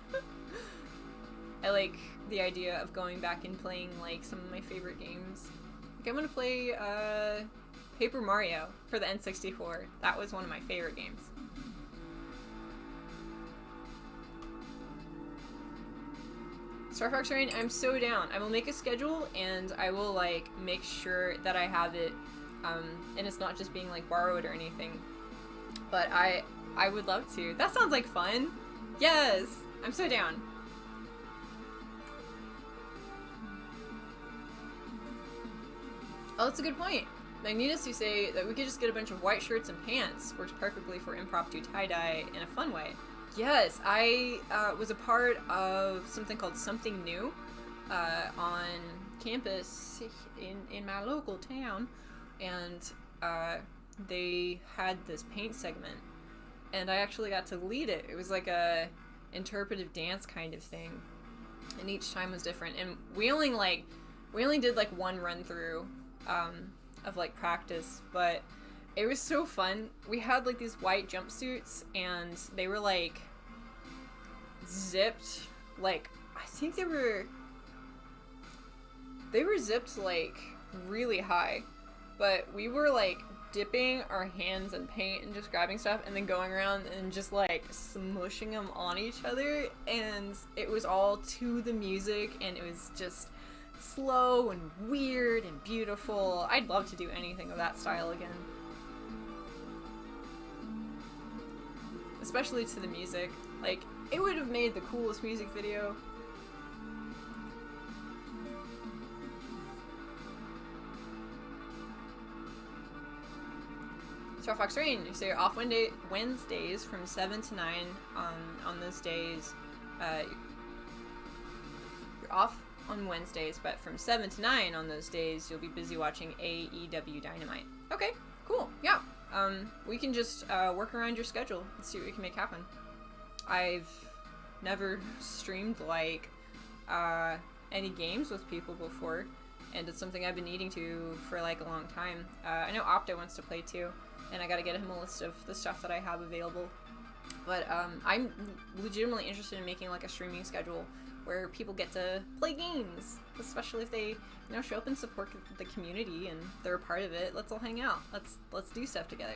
I like the idea of going back and playing like some of my favorite games. Like I'm gonna play Paper Mario for the N64. That was one of my favorite games. Star Fox Rain, I'm so down. I will make a schedule and I will like make sure that I have it, and it's not just being like borrowed or anything. But I would love to. That sounds like fun. Yes, I'm so down. Oh, that's a good point. Magnetus, you say that we could just get a bunch of white shirts and pants. Works perfectly for impromptu tie-dye in a fun way. Yes, I was a part of something called Something New on campus in my local town, and they had this paint segment, and I actually got to lead it. It was like a interpretive dance kind of thing, and each time was different. And we only did like one run through of like practice, but it was so fun. We had like these white jumpsuits, and they were like zipped, like I think they were zipped like really high, but we were like dipping our hands in paint and just grabbing stuff and then going around and just like smushing them on each other, and it was all to the music, and it was just slow and weird and beautiful. I'd love to do anything of that style again. Especially to the music. Like, it would have made the coolest music video. Star Fox Rain, so you're off Wednesdays from 7 to 9 on those days. You're off on Wednesdays, but from 7 to 9 on those days, you'll be busy watching AEW Dynamite. Okay, cool, yeah. We can just work around your schedule and see what we can make happen. I've never streamed like any games with people before, and it's something I've been needing to for like a long time. I know Opta wants to play too, and I gotta get him a list of the stuff that I have available. But I'm legitimately interested in making like a streaming schedule where people get to play games, especially if they, show up and support the community and they're a part of it. Let's all hang out. Let's do stuff together.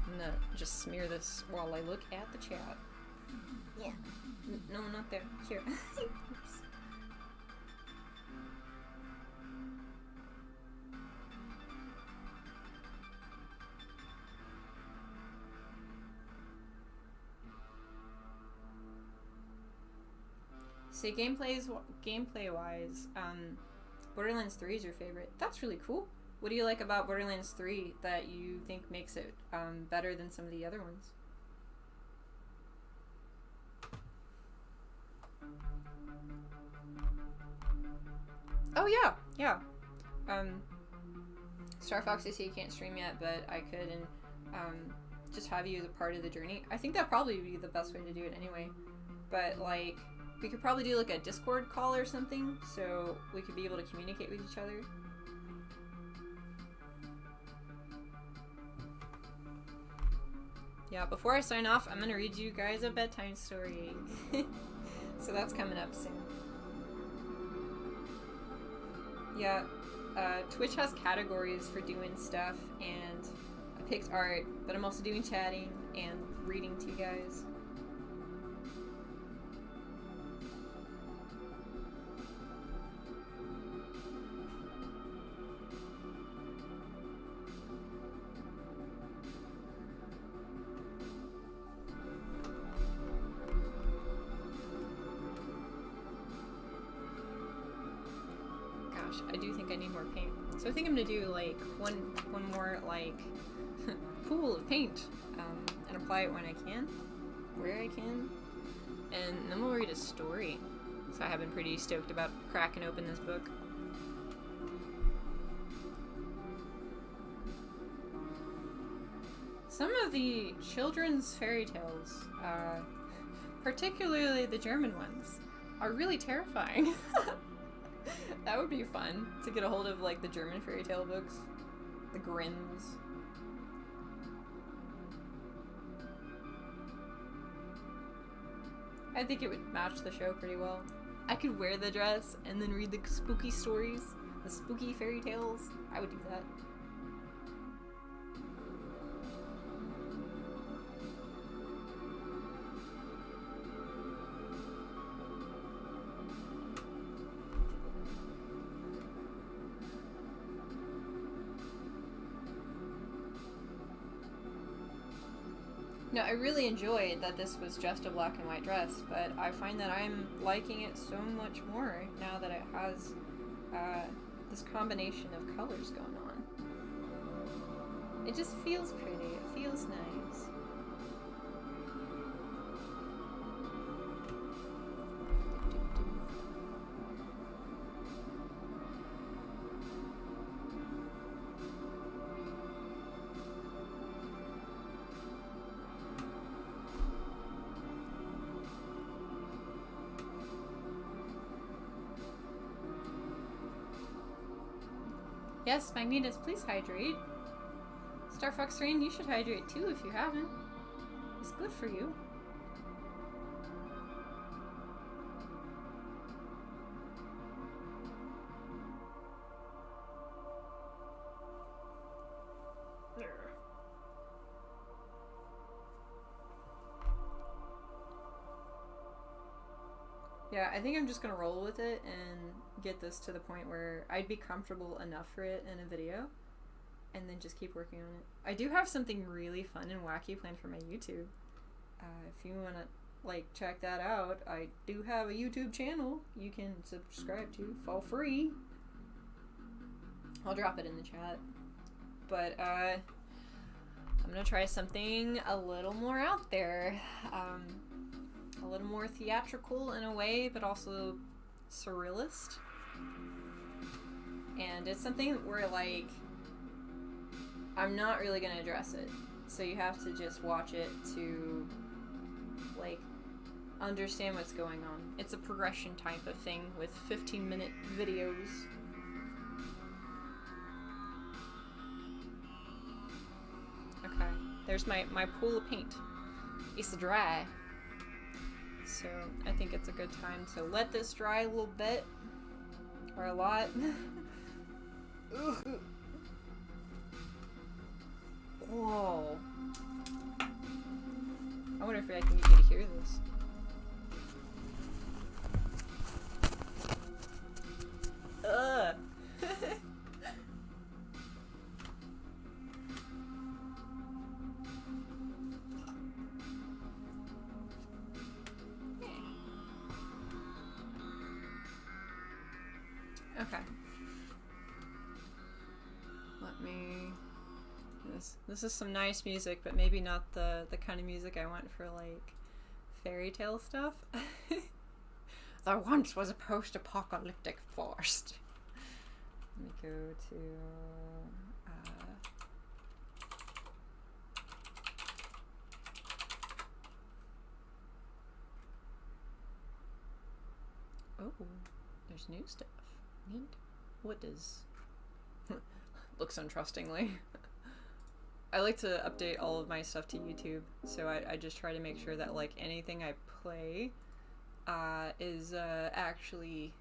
I'm gonna just smear this while I look at the chat. Yeah. No, not there. Here. Oops. So gameplay-wise, Borderlands 3 is your favorite. That's really cool. What do you like about Borderlands 3 that you think makes it better than some of the other ones? Oh yeah. Star Fox, I see you can't stream yet, but I could and just have you as a part of the journey. I think that'd probably be the best way to do it anyway. But like, we could probably do like a Discord call or something, so we could be able to communicate with each other. Yeah, before I sign off, I'm gonna read you guys a bedtime story. So that's coming up soon. Yeah, Twitch has categories for doing stuff, and I picked art, but I'm also doing chatting and reading to you guys. I do think I need more paint. So I think I'm gonna do like one more like pool of paint and apply it when I can, where I can, and then we'll read a story. So I have been pretty stoked about cracking open this book. Some of the children's fairy tales, particularly the German ones, are really terrifying. That would be fun, to get a hold of, like, the German fairy tale books. The Grimms. I think it would match the show pretty well. I could wear the dress and then read the spooky stories, the spooky fairy tales. I would do that. No, I really enjoyed that this was just a black and white dress, but I find that I'm liking it so much more now that it has this combination of colors going on. It just feels pretty. It feels nice. Yes, Magnetus, please hydrate. Star Fox Rain, you should hydrate too if you haven't. It's good for you. Yeah, I think I'm just gonna roll with it and get this to the point where I'd be comfortable enough for it in a video, and then just keep working on it. I do have something really fun and wacky planned for my YouTube. If you wanna like check that out, I do have a YouTube channel you can subscribe to for free. I'll drop it in the chat. But I'm gonna try something a little more out there. A little more theatrical in a way, but also surrealist. And it's something where, like, I'm not really gonna address it. So you have to just watch it to, like, understand what's going on. It's a progression type of thing with 15-minute videos. Okay. there's my pool of paint. It's dry. So I think it's a good time to let this dry a little bit. Or a lot. Whoa. I wonder if I can get you to hear this. Ugh. Okay. Let me... This is some nice music, but maybe not the kind of music I want for, like, fairy tale stuff. There once was a post-apocalyptic forest. Let me go to... Oh, there's new stuff. Neat. What does... Looks untrustingly. I like to update all of my stuff to YouTube, so I just try to make sure that, like, anything I play is actually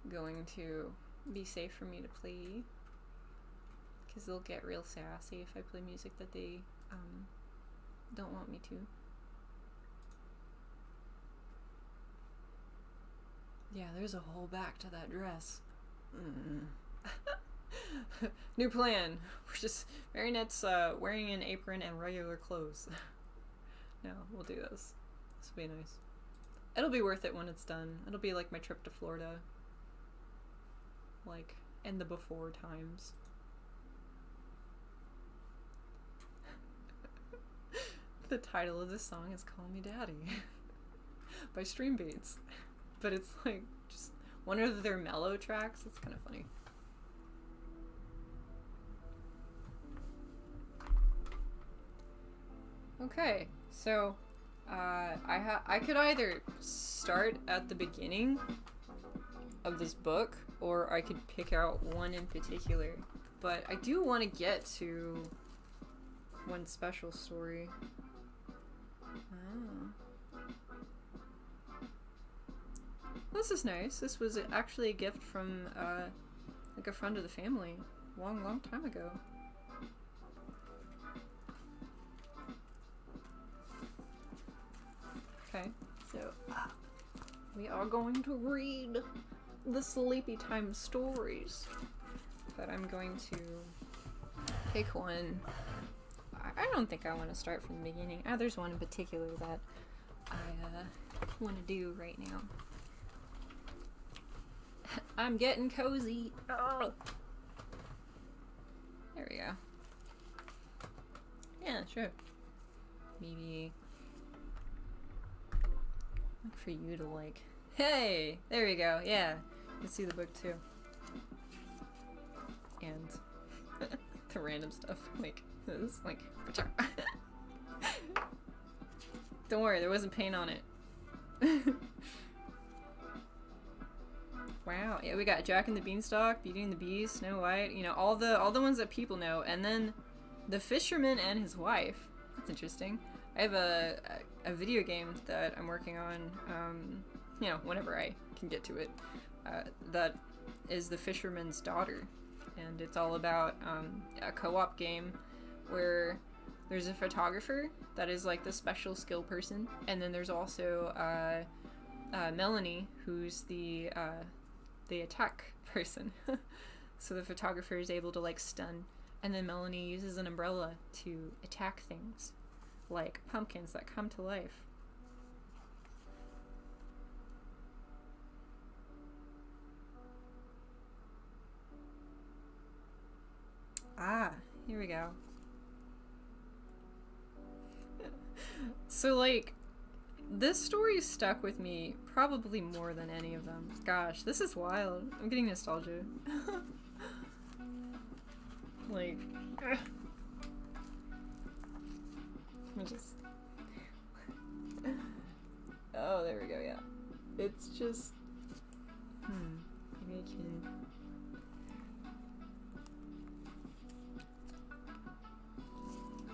going to be safe for me to play, because they'll get real sassy if I play music that they don't want me to. Yeah, there's a whole back to that dress. New plan. We're just Marionette's wearing an apron and regular clothes. No, we'll do this. This will be nice. It'll be worth it when it's done. It'll be like my trip to Florida. Like, in the before times. The title of this song is Call Me Daddy by Stream Beats. But it's like just one of their mellow tracks. It's kind of funny. Okay, so I could either start at the beginning of this book, or I could pick out one in particular. But I do want to get to one special story. Oh. This is nice. This was actually a gift from like a friend of the family, long time ago. Okay, so we are going to read the Sleepy Time stories, but I'm going to pick one. I don't think I want to start from the beginning. There's one in particular that I want to do right now. I'm getting cozy. Oh. There we go. Yeah, sure. Maybe look for you to like. Hey, there we go. Yeah, you can see the book too, and the random stuff like this, like. Don't worry, there wasn't paint on it. Wow, yeah, we got Jack and the Beanstalk, Beauty and the Beast, Snow White, you know, all the ones that people know, and then the fisherman and his wife. That's interesting. I have a video game that I'm working on, you know, whenever I can get to it, that is The Fisherman's Daughter, and it's all about a co-op game where there's a photographer that is like the special skill person, and then there's also Melanie, who's the attack person. So the photographer is able to like stun, and then Melanie uses an umbrella to attack things like pumpkins that come to life. Here we go. So like, this story stuck with me probably more than any of them. Gosh, this is wild. I'm getting nostalgia. Like, I'm just... Oh, there we go, yeah. It's just... Maybe I can...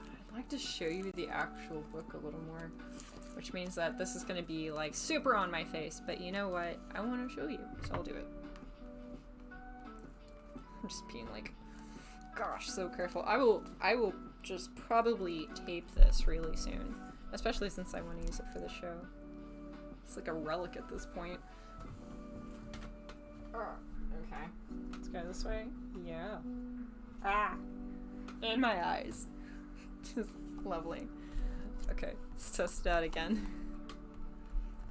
I'd like to show you the actual book a little more, which means that this is gonna be like super on my face, but you know what? I want to show you, so I'll do it. I'm just being like, gosh, so careful. I will just probably tape this really soon, especially since I want to use it for the show. It's like a relic at this point. Oh, okay. Let's go this way. Yeah. Ah! In my eyes. Just lovely. Okay, let's test it out again.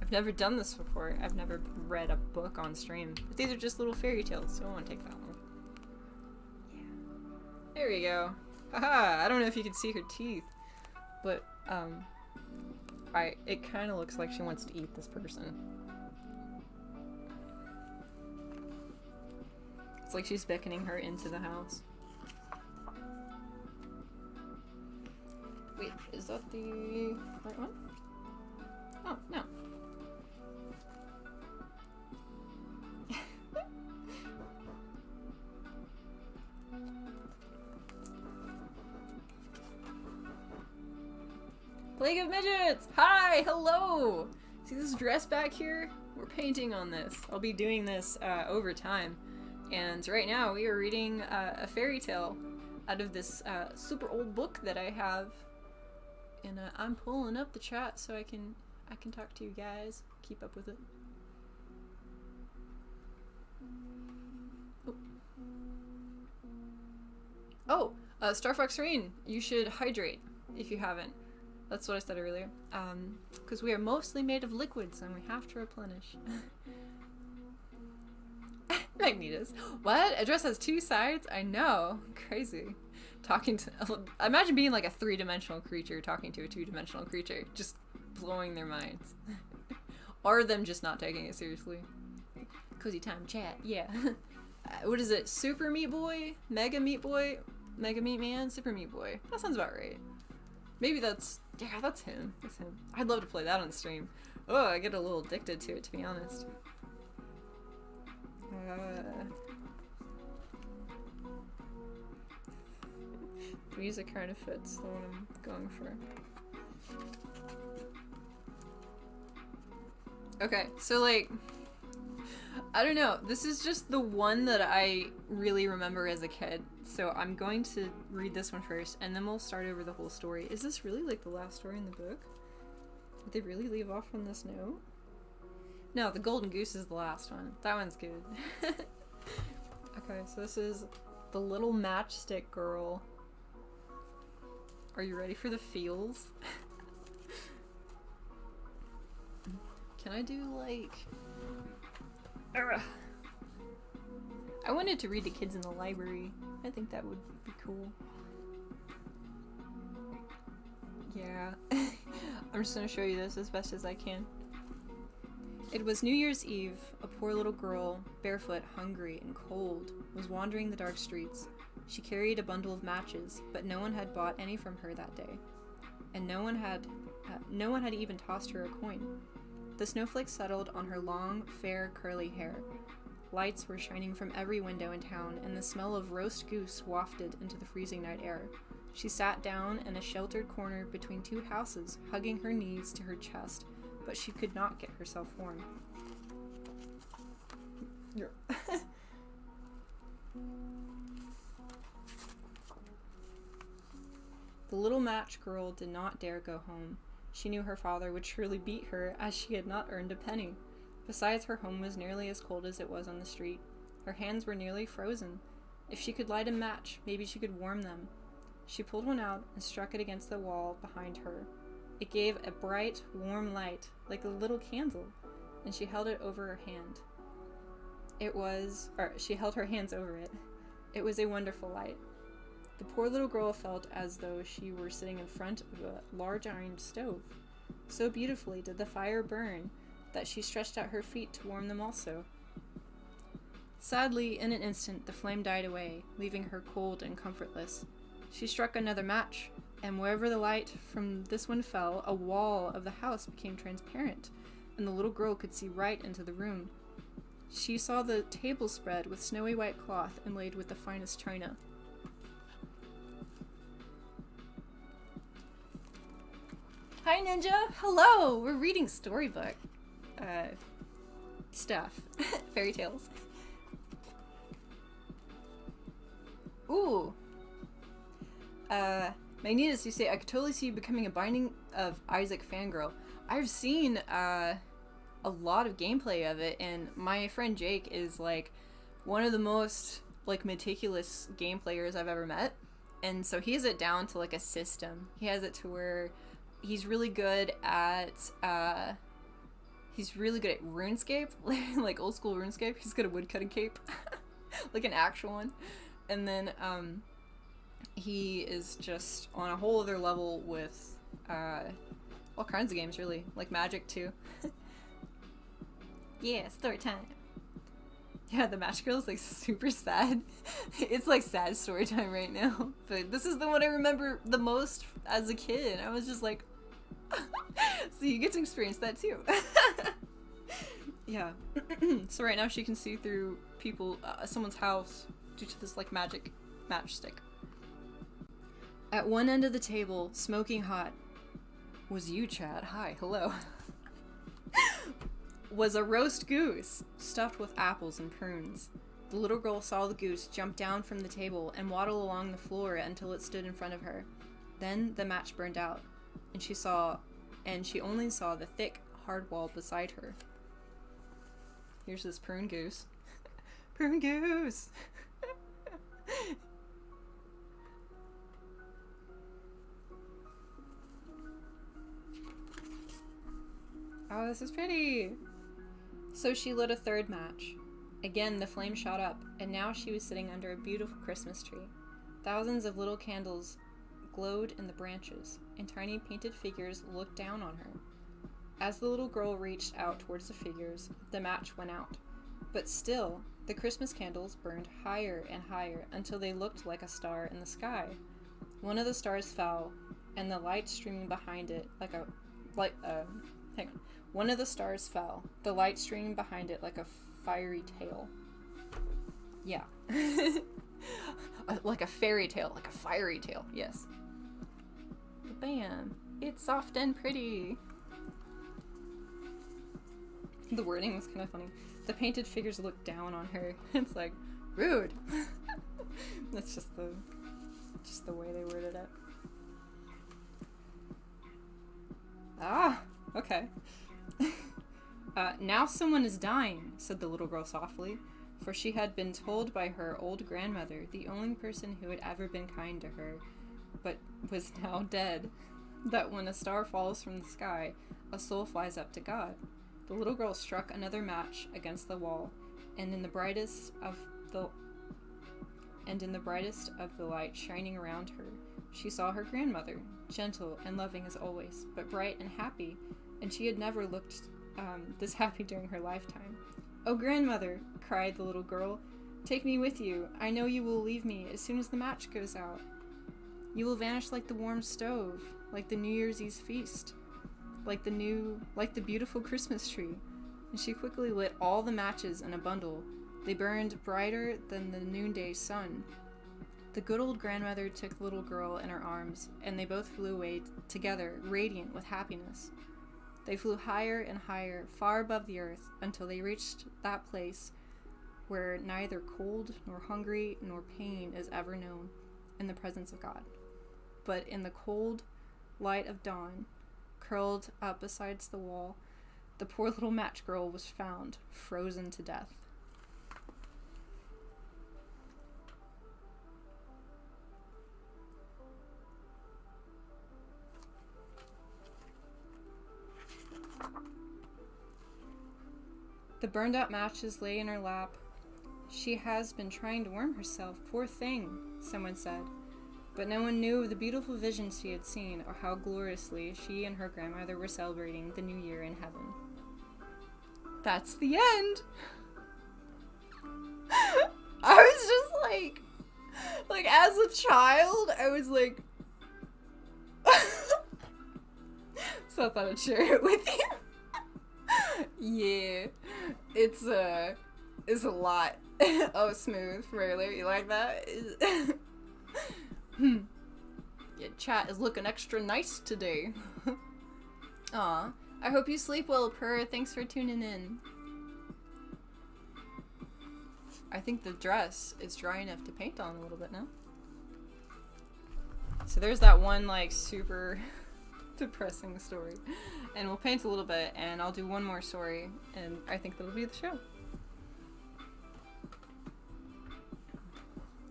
I've never done this before. I've never read a book on stream. But these are just little fairy tales, so I won't take that long. Yeah. There we go. Haha! I don't know if you can see her teeth, but, it kind of looks like she wants to eat this person. It's like she's beckoning her into the house. Wait, is that the right one? Oh, no. Plague of Midgets! Hi! Hello! See this dress back here? We're painting on this. I'll be doing this over time. And right now we are reading a fairy tale out of this super old book that I have. And I'm pulling up the chat so I can talk to you guys. Keep up with it. Oh, Star Fox Serene, you should hydrate if you haven't. That's what I said earlier. Because we are mostly made of liquids and we have to replenish. Magnetus. What? A dress has two sides? I know. Crazy. Talking to... Imagine being like a three-dimensional creature talking to a two-dimensional creature. Just blowing their minds. Or them just not taking it seriously. Cozy time chat. Yeah. What is it? Super Meat Boy? Mega Meat Boy? Mega Meat Man? Super Meat Boy. That sounds about right. Maybe that's... Yeah, that's him. That's him. I'd love to play that on stream. Oh, I get a little addicted to it, to be honest. The music kind of fits the one I'm going for. Okay, so like, I don't know, this is just the one that I really remember as a kid, so I'm going to read this one first, and then we'll start over the whole story. Is this really like the last story in the book? Did they really leave off on this note? No, the Golden Goose is the last one. That one's good. Okay, so this is The Little Matchstick Girl. Are you ready for the feels? Can I do like... I wanted to read to kids in the library. I think that would be cool. Yeah. I'm just gonna show you this as best as I can. It was New Year's Eve. A poor little girl, barefoot, hungry, and cold, was wandering the dark streets. She carried a bundle of matches, but no one had bought any from her that day. And no one had even tossed her a coin. The snowflakes settled on her long, fair, curly hair. Lights were shining from every window in town, and the smell of roast goose wafted into the freezing night air. She sat down in a sheltered corner between two houses, hugging her knees to her chest, but she could not get herself warm. The little match girl did not dare go home. She knew her father would surely beat her, as she had not earned a penny. Besides, her home was nearly as cold as it was on the street. Her hands were nearly frozen. If she could light a match, maybe she could warm them. She pulled one out and struck it against the wall behind her. It gave a bright, warm light, like a little candle, and she held it over her hand. She held her hands over it. It was a wonderful light. The poor little girl felt as though she were sitting in front of a large iron stove. So beautifully did the fire burn that she stretched out her feet to warm them also. Sadly, in an instant, the flame died away, leaving her cold and comfortless. She struck another match, and wherever the light from this one fell, a wall of the house became transparent, and the little girl could see right into the room. She saw the table spread with snowy white cloth inlaid with the finest china. Hi, Ninja. Hello. We're reading storybook stuff. Fairy tales. Ooh. Magnetus, you say, I could totally see you becoming a Binding of Isaac fangirl. I've seen, a lot of gameplay of it, and my friend Jake is, like, one of the most, like, meticulous game players I've ever met. And so he has it down to, like, a system. He has it to where he's really good at, RuneScape, like old school RuneScape. He's good at woodcutting cape, like an actual one. And then, he is just on a whole other level with, all kinds of games, really. Like Magic, too. Yeah, story time. Yeah, the Match Girl is, like, super sad. It's, like, sad story time right now. But this is the one I remember the most as a kid. I was just like... So you get to experience that, too. Yeah. So right now she can see through someone's house due to this, like, magic matchstick. At one end of the table, smoking hot, was you, Chad. Hi, hello. Was a roast goose, stuffed with apples and prunes. The little girl saw the goose jump down from the table and waddle along the floor until it stood in front of her. Then the match burned out, and she only saw the thick, hard wall beside her. Here's this prune goose. Prune goose! Oh, this is pretty! So she lit a third match. Again, the flame shot up, and now she was sitting under a beautiful Christmas tree. Thousands of little candles glowed in the branches, and tiny painted figures looked down on her. As the little girl reached out towards the figures, the match went out. But still, the Christmas candles burned higher and higher until they looked like a star in the sky. One of the stars fell, and the light streaming behind it One of the stars fell, the light streaming behind it like a fiery tail. Yeah. Like a fairy tale, like a fiery tale, yes. Bam! It's soft and pretty! The wording was kind of funny. The painted figures looked down on her. It's like, rude! That's just the way they worded it. Ah! Okay. Now someone is dying, said the little girl softly, for she had been told by her old grandmother, the only person who had ever been kind to her, but was now dead, that when a star falls from the sky, a soul flies up to God. The little girl struck another match against the wall, and in the brightest of the light shining around her, she saw her grandmother, gentle and loving as always, but bright and happy, and she had never looked this happy during her lifetime. "Oh, grandmother," cried the little girl, "take me with you. I know you will leave me as soon as the match goes out. You will vanish like the warm stove, like the New Year's Eve feast, like the beautiful Christmas tree." And she quickly lit all the matches in a bundle. They burned brighter than the noonday sun. The good old grandmother took the little girl in her arms, and they both flew away together, radiant with happiness. They flew higher and higher, far above the earth, until they reached that place where neither cold, nor hungry, nor pain is ever known in the presence of God. But in the cold light of dawn, curled up beside the wall, the poor little match girl was found, frozen to death. The burned out matches lay in her lap. "She has been trying to warm herself, poor thing," someone said. But no one knew of the beautiful visions she had seen, or how gloriously she and her grandmother were celebrating the new year in heaven. That's the end! I was just like as a child, I was like... So I thought I'd share it with you. Yeah, it's a lot. Oh, smooth, really? You like that? Yeah, chat is looking extra nice today. Aw, I hope you sleep well, Purr. Thanks for tuning in. I think the dress is dry enough to paint on a little bit now. So there's that one, like, super depressing story. And we'll paint a little bit, and I'll do one more story, and I think that'll be the show.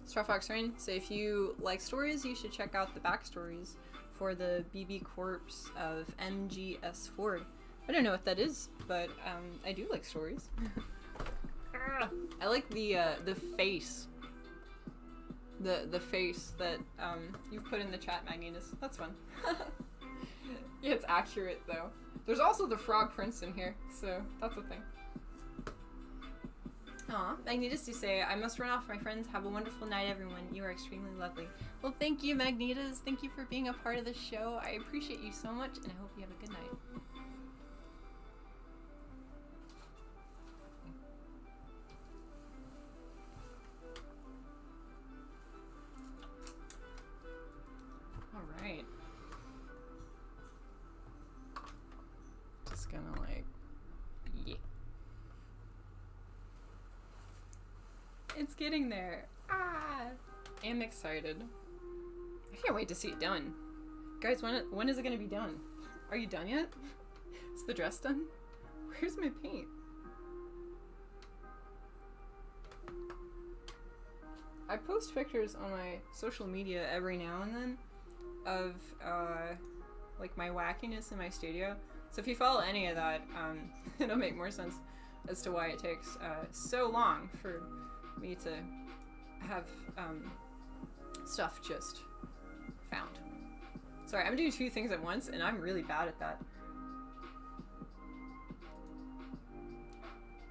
Straw Fox Rain, so if you like stories, you should check out the backstories for the BB Corpse of MGS Ford. I don't know what that is, but I do like stories. I like the face. The face that you've put in the chat, Magnetus. That's fun. Yeah, it's accurate though. There's also the Frog Prince in here, so that's a thing. Aw, Magnetus, you say, I must run off, my friends. Have a wonderful night, everyone. You are extremely lovely. Well, thank you, Magnetus. Thank you for being a part of the show. I appreciate you so much, and I hope you have a good night. Alright. Just gonna, like, yeah. It's getting there. Ah! I'm excited. I can't wait to see it done. Guys, when is it gonna be done? Are you done yet? Is the dress done? Where's my paint? I post pictures on my social media every now and then of, like, my wackiness in my studio. So if you follow any of that, it'll make more sense as to why it takes so long for me to have stuff just found. Sorry, I'm doing two things at once, and I'm really bad at that.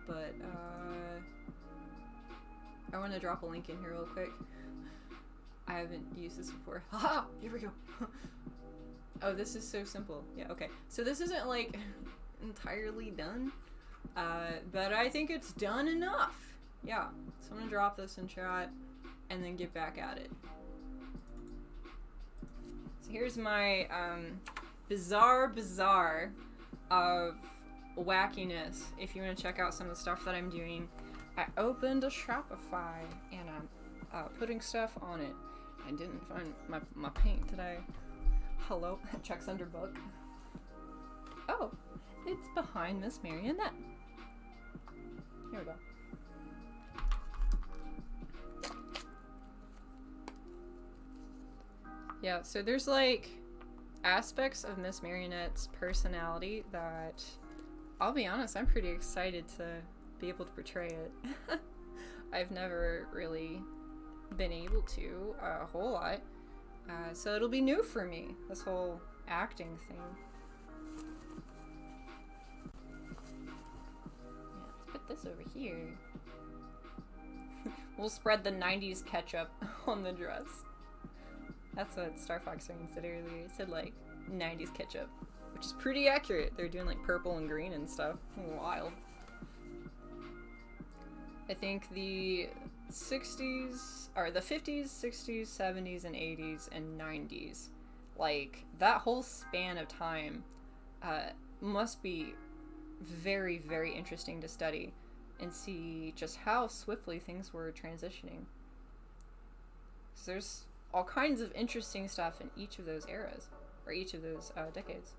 But, I want to drop a link in here real quick. I haven't used this before. Haha! Here we go! Oh, this is so simple. Yeah, okay. So this isn't, like, entirely done, but I think it's done enough. Yeah, so I'm gonna drop this in chat and then get back at it. So here's my bizarre of wackiness. If you want to check out some of the stuff that I'm doing, I opened a Shopify and I'm putting stuff on it. I didn't find my paint today. Hello, checks under book. Oh, it's behind Miss Marionette. Here we go. Yeah, so there's like aspects of Miss Marionette's personality that, I'll be honest, I'm pretty excited to be able to portray it. I've never really been able to a whole lot, so it'll be new for me, this whole acting thing. Yeah, let's put this over here. We'll spread the 90s ketchup on the dress. That's what Star Fox Rain said earlier. He said, like, 90s ketchup, which is pretty accurate. They're doing, like, purple and green and stuff. Wild. I think the 60s, or the 50s, 60s, 70s, and 80s, and 90s, like, that whole span of time must be very, very interesting to study and see just how swiftly things were transitioning. So there's all kinds of interesting stuff in each of those eras, or each of those decades.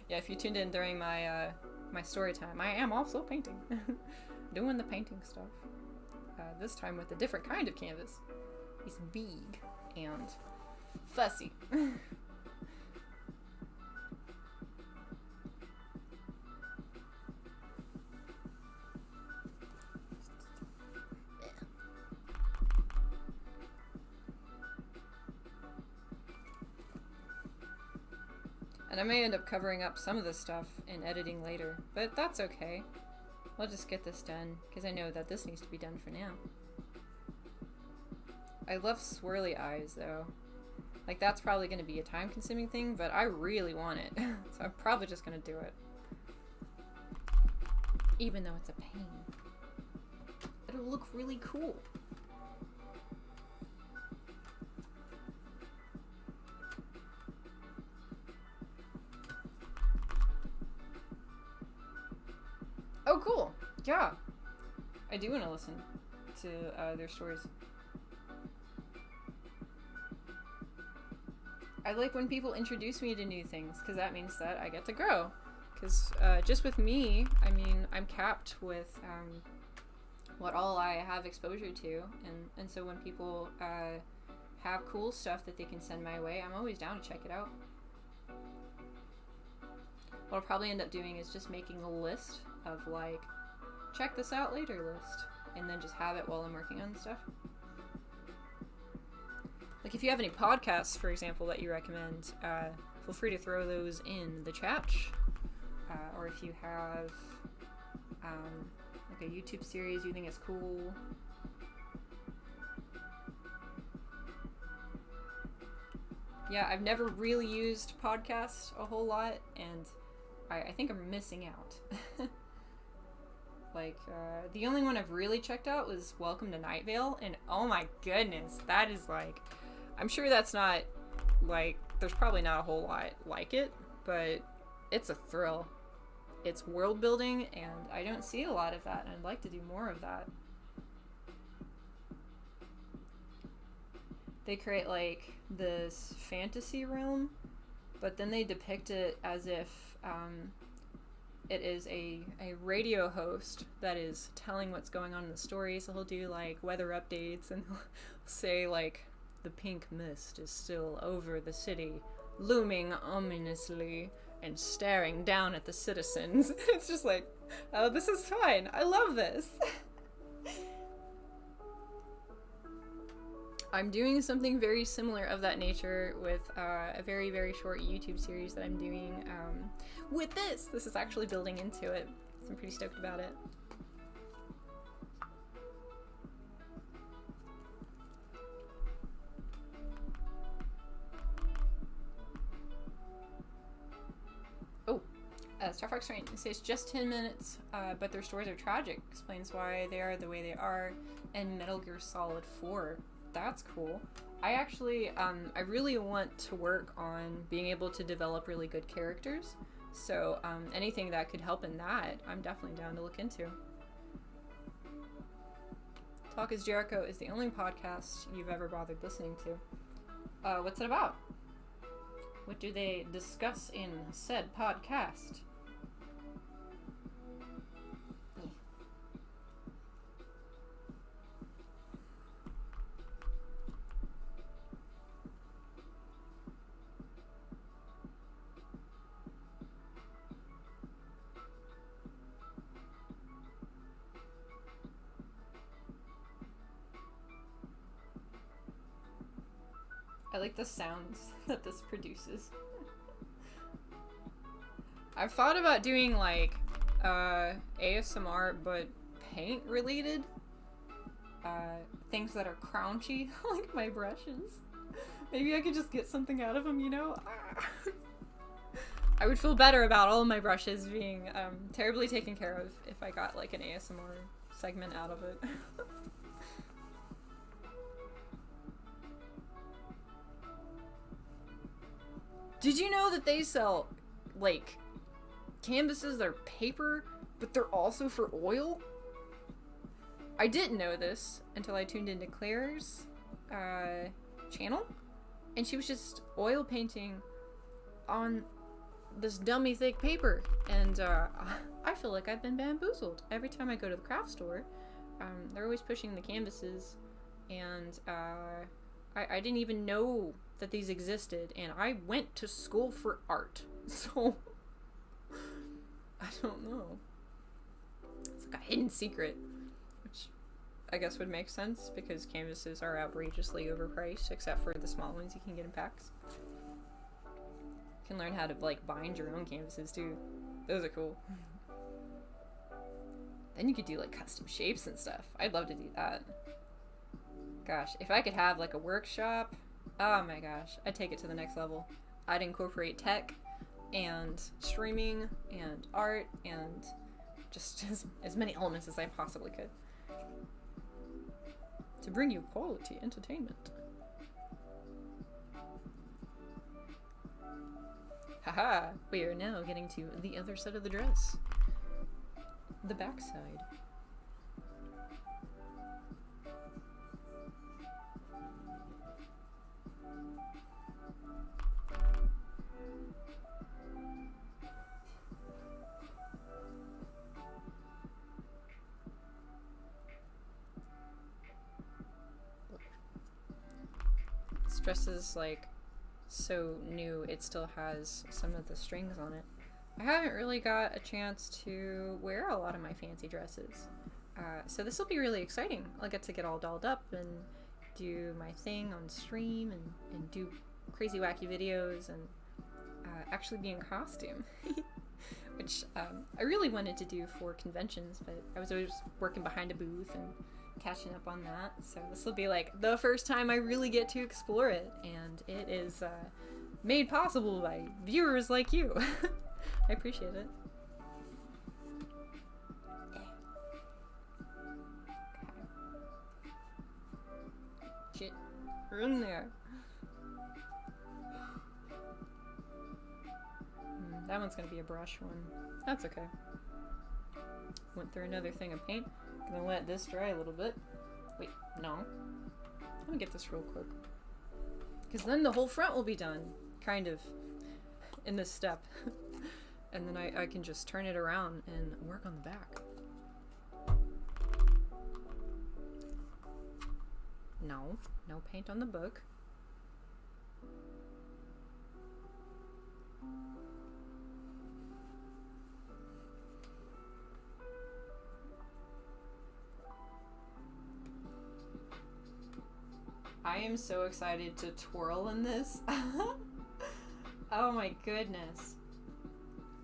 Yeah, if you tuned in during my my story time, I am also painting, doing the painting stuff. This time with a different kind of canvas. It's big and fussy. And I may end up covering up some of this stuff in editing later, but that's okay. We'll just get this done, because I know that this needs to be done for now. I love swirly eyes, though. Like, that's probably going to be a time-consuming thing, but I really want it. So I'm probably just going to do it. Even though it's a pain. It'll look really cool. Yeah, I do want to listen to their stories. I like when people introduce me to new things, because that means that I get to grow. Because just with me, I mean, I'm capped with what all I have exposure to, and so when people have cool stuff that they can send my way, I'm always down to check it out. What I'll probably end up doing is just making a list of, like, check this out later list, and then just have it while I'm working on stuff. Like, if you have any podcasts, for example, that you recommend, feel free to throw those in the chat. Or if you have, like, a YouTube series you think is cool. Yeah, I've never really used podcasts a whole lot, and I think I'm missing out. Like, the only one I've really checked out was Welcome to Night Vale, and oh my goodness, that is, like, I'm sure that's not, like, there's probably not a whole lot like it, but it's a thrill. It's world building, and I don't see a lot of that, and I'd like to do more of that. They create, like, this fantasy realm, but then they depict it as if it is a radio host that is telling what's going on in the story. So he'll do, like, weather updates, and he'll say, like, the pink mist is still over the city, looming ominously and staring down at the citizens. It's just like, oh, this is fine. I love this. I'm doing something very similar of that nature with a very, very short YouTube series that I'm doing with this. This is actually building into it, so I'm pretty stoked about it. Starfox Train says just 10 minutes, but their stories are tragic. Explains why they are the way they are. And Metal Gear Solid 4. That's cool. I actually, I really want to work on being able to develop really good characters. So anything that could help in that, I'm definitely down to look into. Talk is Jericho is the only podcast you've ever bothered listening to. What's it about? What do they discuss in said podcast? I like the sounds that this produces. I've thought about doing, like, ASMR, but paint related. Things that are crunchy, like my brushes. Maybe I could just get something out of them, you know? I would feel better about all of my brushes being terribly taken care of if I got, like, an ASMR segment out of it. Did you know that they sell, like, canvases that are paper, but they're also for oil? I didn't know this until I tuned into Claire's channel, and she was just oil painting on this dummy thick paper, and I feel like I've been bamboozled. Every time I go to the craft store, they're always pushing the canvases, and I didn't even know that these existed, and I went to school for art, so I don't know. It's like a hidden secret, which I guess would make sense because canvases are outrageously overpriced, except for the small ones you can get in packs. You can learn how to, like, bind your own canvases too. Those are cool. Then you could do, like, custom shapes and stuff. I'd love to do that. Gosh, if I could have, like, a workshop, oh my gosh, I'd take it to the next level. I'd incorporate tech and streaming and art and just as many elements as I possibly could to bring you quality entertainment. Haha, we are now getting to the other side of the dress. the backside. This dress is like so new, it still has some of the strings on it. I haven't really got a chance to wear a lot of my fancy dresses. So this will be really exciting. I'll get to get all dolled up and do my thing on stream and do crazy wacky videos and actually be in costume. Which I really wanted to do for conventions, but I was always working behind a booth and catching up on that. So this will be like the first time I really get to explore it, and it is made possible by viewers like you. I appreciate it. Shit, we're in there. That one's gonna be a brush one. That's okay. Went through another thing of paint. Gonna let this dry a little bit. Wait, no. Let me get this real quick. Because then the whole front will be done. Kind of. In this step. And then I can just turn it around and work on the back. No. No paint on the book. I am so excited to twirl in this. Oh my goodness.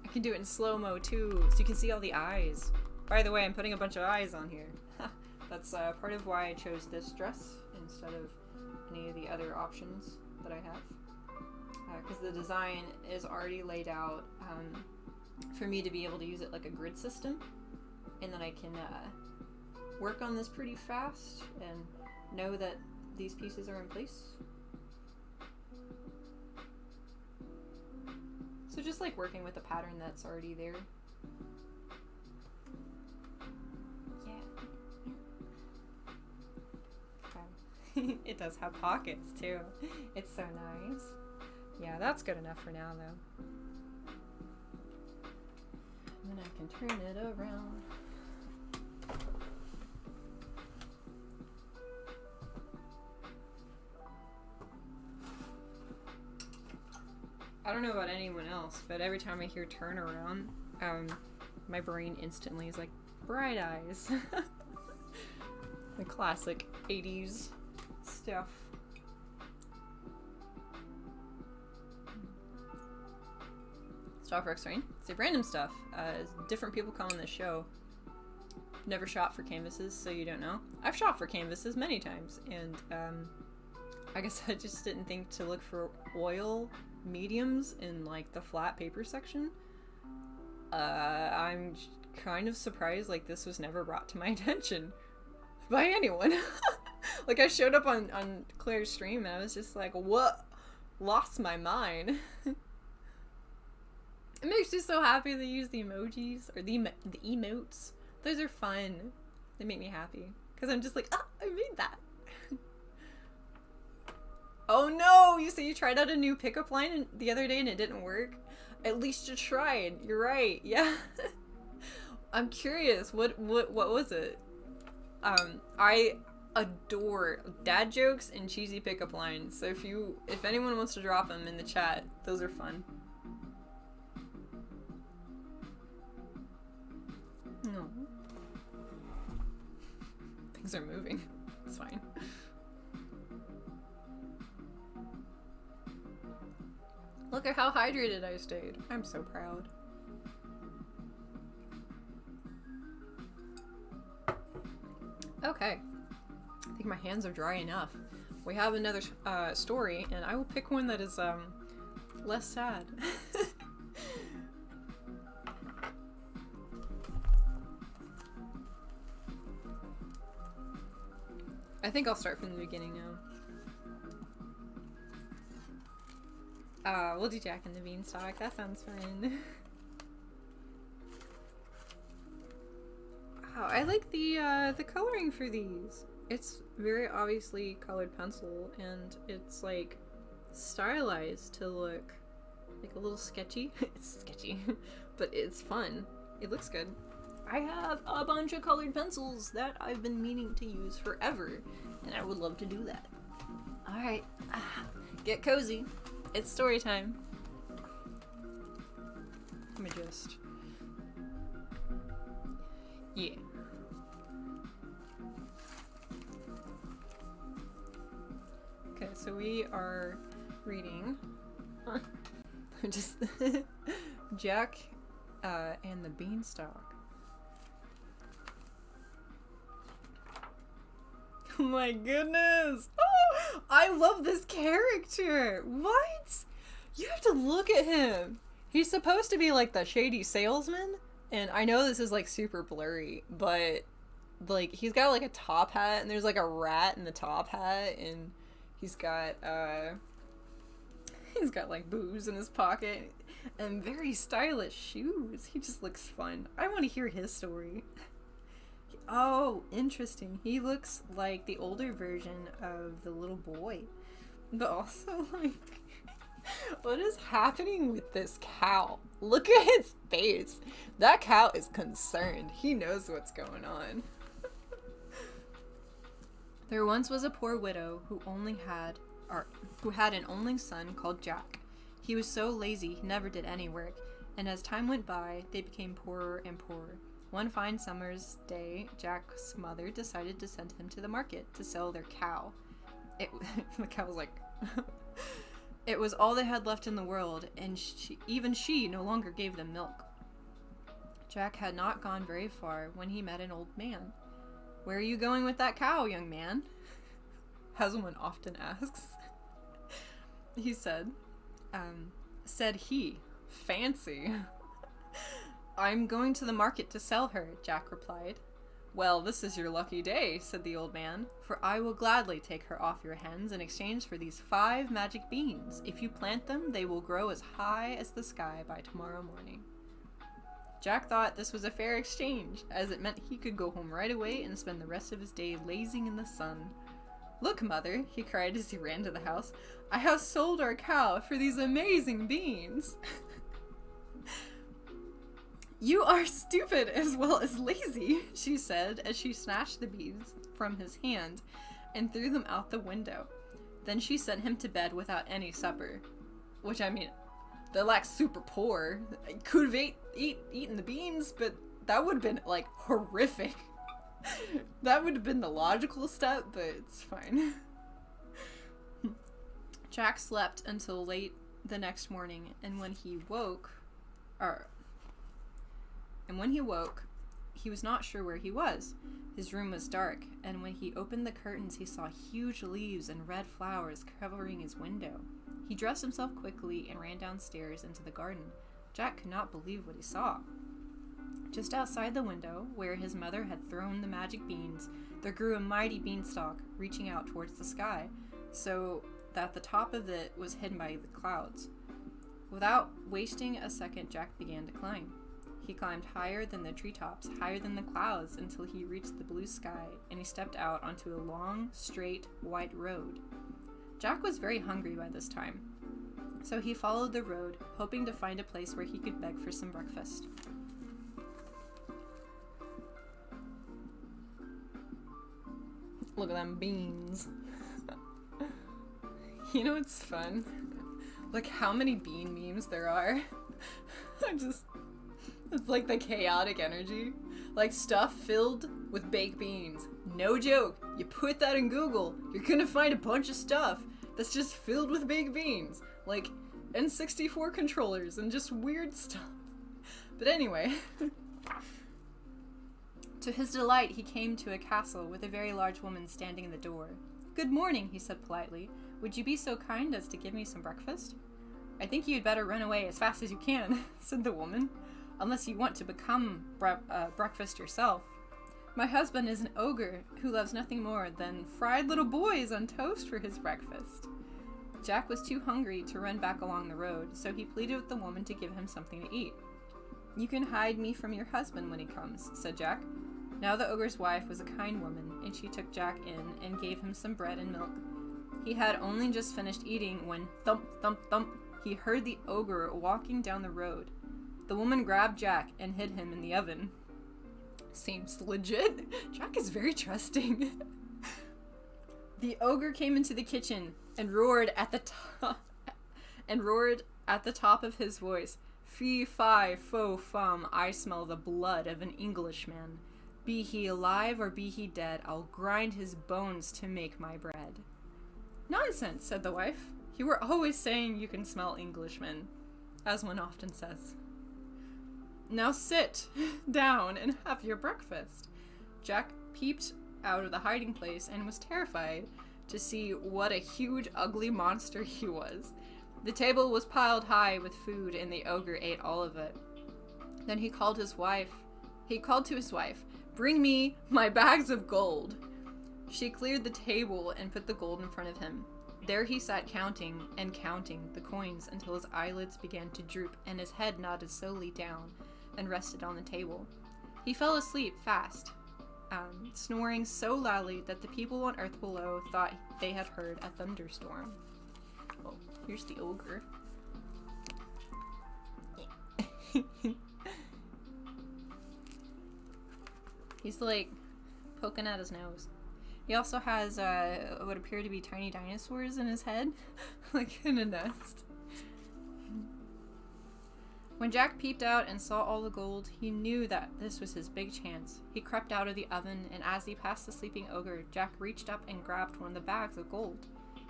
I can do it in slow-mo too, so you can see all the eyes. By the way, I'm putting a bunch of eyes on here. That's part of why I chose this dress instead of any of the other options that I have. Because the design is already laid out for me to be able to use it like a grid system. And then I can work on this pretty fast and know that these pieces are in place. So just like working with a pattern that's already there. Yeah. Okay. It does have pockets too. It's so nice. Yeah, that's good enough for now though. And then I can turn it around. I don't know about anyone else, but every time I hear turn around, my brain instantly is like, bright eyes. The classic 80s stuff. Softworks, right? Say random stuff. Different people come on this show. Never shot for canvases, so you don't know. I've shot for canvases many times, and I guess I just didn't think to look for oil mediums in like the flat paper section. I'm kind of surprised like this was never brought to my attention by anyone. Like I showed up on Claire's stream and I was just like, what? Lost my mind. It makes me so happy they use the emojis or the emotes. Those are fun. They make me happy because I'm just like, ah, I made that. Oh no! You say you tried out a new pickup line the other day and it didn't work? At least you tried. You're right. Yeah. I'm curious. What was it? I adore dad jokes and cheesy pickup lines. So if anyone wants to drop them in the chat, those are fun. No. Things are moving. It's fine. Look at how hydrated I stayed. I'm so proud. Okay. I think my hands are dry enough. We have another story, and I will pick one that is less sad. I think I'll start from the beginning now. We'll do Jack and the Beanstalk. That sounds fun. Wow, I like the coloring for these. It's very obviously colored pencil, and it's like stylized to look like a little sketchy. It's sketchy, but it's fun. It looks good. I have a bunch of colored pencils that I've been meaning to use forever, and I would love to do that. Alright, get cozy. It's story time. Let me just... Yeah. Okay, so we are reading just Jack and the Beanstalk. Oh my goodness! Oh, I love this character! What? You have to look at him! He's supposed to be like the shady salesman, and I know this is like super blurry, but like he's got like a top hat, and there's like a rat in the top hat, and he's got like booze in his pocket and very stylish shoes. He just looks fun. I want to hear his story. Oh, interesting. He looks like the older version of the little boy. But also, like, what is happening with this cow? Look at his face. That cow is concerned. He knows what's going on. There once was a poor widow who had an only son called Jack. He was so lazy he never did any work, and as time went by, they became poorer and poorer. One fine summer's day, Jack's mother decided to send him to the market to sell their cow. The cow was like... It was all they had left in the world, and even she no longer gave them milk. Jack had not gone very far when he met an old man. "Where are you going with that cow, young man?" as one often asks. He said, "Fancy." "I'm going to the market to sell her," Jack replied. "Well, this is your lucky day," said the old man, "for I will gladly take her off your hands in exchange for these 5 magic beans. If you plant them, they will grow as high as the sky by tomorrow morning." Jack thought this was a fair exchange, as it meant he could go home right away and spend the rest of his day lazing in the sun. "Look, mother," he cried as he ran to the house, "I have sold our cow for these amazing beans." "You are stupid as well as lazy," she said as she snatched the beans from his hand and threw them out the window. Then she sent him to bed without any supper. Which, I mean, they're like super poor. I could have eaten the beans, but that would have been like horrific. That would have been the logical step, but it's fine. Jack slept until late the next morning, and when he woke, he was not sure where he was. His room was dark, and when he opened the curtains, he saw huge leaves and red flowers covering his window. He dressed himself quickly and ran downstairs into the garden. Jack could not believe what he saw. Just outside the window, where his mother had thrown the magic beans, there grew a mighty beanstalk, reaching out towards the sky, so that the top of it was hidden by the clouds. Without wasting a second, Jack began to climb. He climbed higher than the treetops, higher than the clouds, until he reached the blue sky, and he stepped out onto a long, straight, white road. Jack was very hungry by this time, so he followed the road, hoping to find a place where he could beg for some breakfast. Look at them beans. You know what's fun? Like how many bean memes there are. It's like the chaotic energy. Like stuff filled with baked beans. No joke. You put that in Google, you're gonna find a bunch of stuff that's just filled with baked beans. Like N64 controllers and just weird stuff. But anyway. To his delight, he came to a castle with a very large woman standing in the door. "Good morning," he said politely. "Would you be so kind as to give me some breakfast?" "I think you'd better run away as fast as you can," said the woman, "unless you want to become breakfast yourself. My husband is an ogre who loves nothing more than fried little boys on toast for his breakfast." Jack was too hungry to run back along the road, so he pleaded with the woman to give him something to eat. "You can hide me from your husband when he comes," said Jack. Now the ogre's wife was a kind woman, and she took Jack in and gave him some bread and milk. He had only just finished eating when thump, thump, thump, he heard the ogre walking down the road. The woman grabbed Jack and hid him in the oven. Seems legit. Jack is very trusting. The ogre came into the kitchen and roared at the top of his voice. Fee, fi, fo, fum, I smell the blood of an Englishman. Be he alive or be he dead, I'll grind his bones to make my bread. Nonsense, said the wife. You were always saying you can smell Englishmen, as one often says. Now sit down and have your breakfast. Jack peeped out of the hiding place and was terrified to see what a huge, ugly monster he was. The table was piled high with food, and the ogre ate all of it. Then he called to his wife, "Bring me my bags of gold." She cleared the table and put the gold in front of him. There he sat counting and counting the coins until his eyelids began to droop and his head nodded slowly down and rested on the table. He fell asleep fast, snoring so loudly that the people on earth below thought they had heard a thunderstorm. Oh, here's the ogre. He's like poking at his nose. He also has what appear to be tiny dinosaurs in his head, like in a nest. When Jack peeped out and saw all the gold, he knew that this was his big chance. He crept out of the oven, and as he passed the sleeping ogre, Jack reached up and grabbed one of the bags of gold.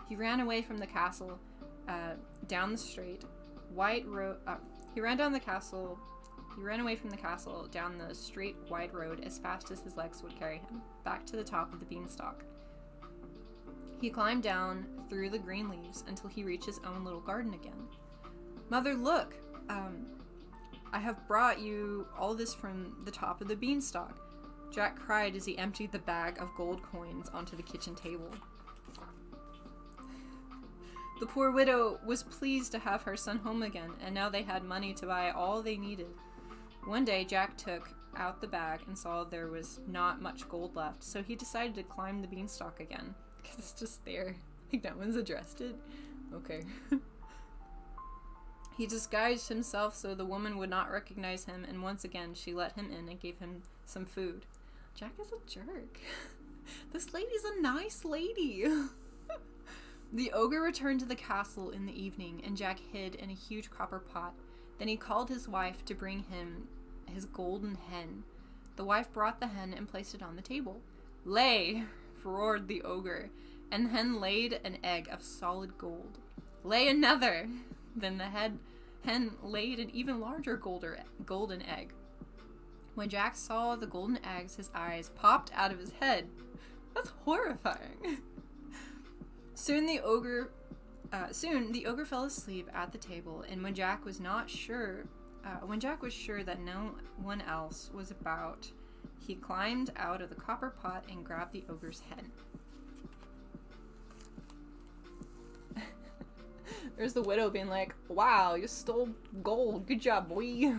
He ran away from the castle, down the straight, white road. He ran away from the castle down the straight, wide road as fast as his legs would carry him, back to the top of the beanstalk. He climbed down through the green leaves until he reached his own little garden again. Mother, look! I have brought you all this from the top of the beanstalk, Jack cried as he emptied the bag of gold coins onto the kitchen table. The poor widow was pleased to have her son home again, and now they had money to buy all they needed. One day, Jack took out the bag and saw there was not much gold left, so he decided to climb the beanstalk again, because it's just there. Like, no one's addressed it. Okay. He disguised himself so the woman would not recognize him, and once again she let him in and gave him some food. Jack is a jerk. This lady's a nice lady. The ogre returned to the castle in the evening, and Jack hid in a huge copper pot. Then he called his wife to bring him his golden hen. The wife brought the hen and placed it on the table. "Lay!" roared the ogre, and the hen laid an egg of solid gold. "Lay another!" Then the hen laid an even larger golden egg. When Jack saw the golden eggs, his eyes popped out of his head. That's horrifying. Soon the ogre fell asleep at the table, and when Jack was sure that no one else was about, he climbed out of the copper pot and grabbed the ogre's hen. There's the widow being like, "Wow, you stole gold. Good job, boy."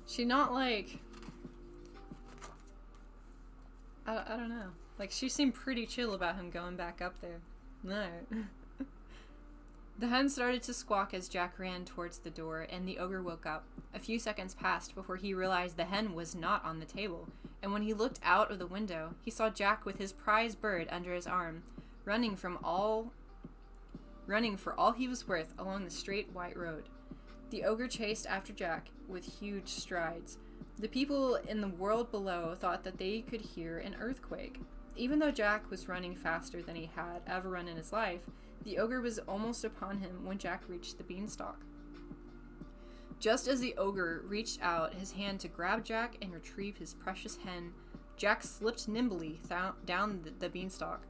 She not like... I don't know. Like, she seemed pretty chill about him going back up there. No. The hen started to squawk as Jack ran towards the door, and the ogre woke up. A few seconds passed before he realized the hen was not on the table, and when he looked out of the window, he saw Jack with his prize bird under his arm, running for all he was worth along the straight white road. The ogre chased after Jack with huge strides. The people in the world below thought that they could hear an earthquake. Even though Jack was running faster than he had ever run in his life, the ogre was almost upon him when Jack reached the beanstalk. Just as the ogre reached out his hand to grab Jack and retrieve his precious hen, Jack slipped nimbly down the beanstalk.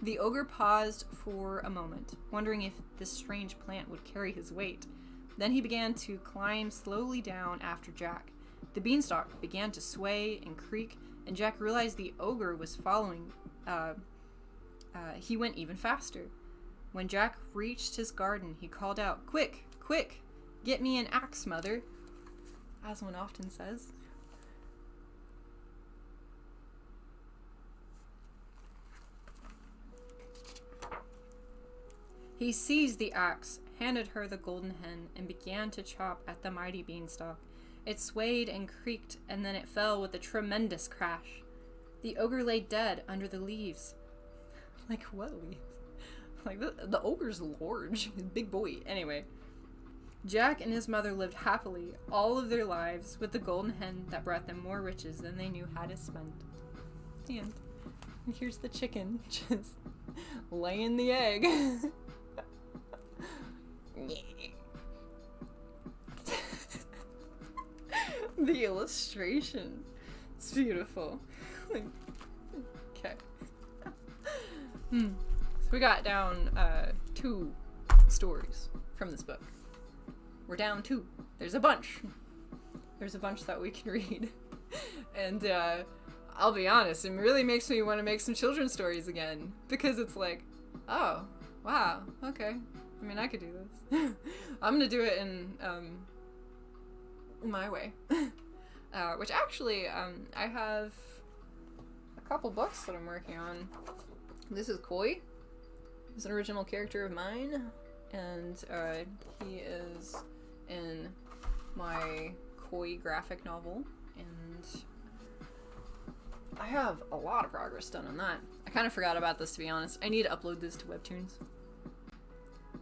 The ogre paused for a moment, wondering if this strange plant would carry his weight. Then he began to climb slowly down after Jack. The beanstalk began to sway and creak, and Jack realized the ogre was following. He went even faster. When Jack reached his garden, he called out, "Quick, quick! Get me an axe, mother, as one often says. He seized the axe, handed her the golden hen, and began to chop at the mighty beanstalk. It swayed and creaked, and then it fell with a tremendous crash. The ogre lay dead under the leaves. Like, what leaves? Like, the ogre's large. Big boy. Anyway. Jack and his mother lived happily all of their lives with the golden hen that brought them more riches than they knew how to spend. The end. And here's the chicken just laying the egg. The illustration. It's beautiful. Okay. So we got down 2 stories from this book. We're down 2. There's a bunch. There's a bunch that we can read. And I'll be honest, it really makes me want to make some children's stories again. Because it's like, oh, wow, okay. I mean, I could do this. I'm gonna do it in my way. Which actually, I have a couple books that I'm working on. This is Koi. He's an original character of mine, and he is in my Koi graphic novel, and I have a lot of progress done on that. I kind of forgot about this, to be honest. I need to upload this to Webtoons.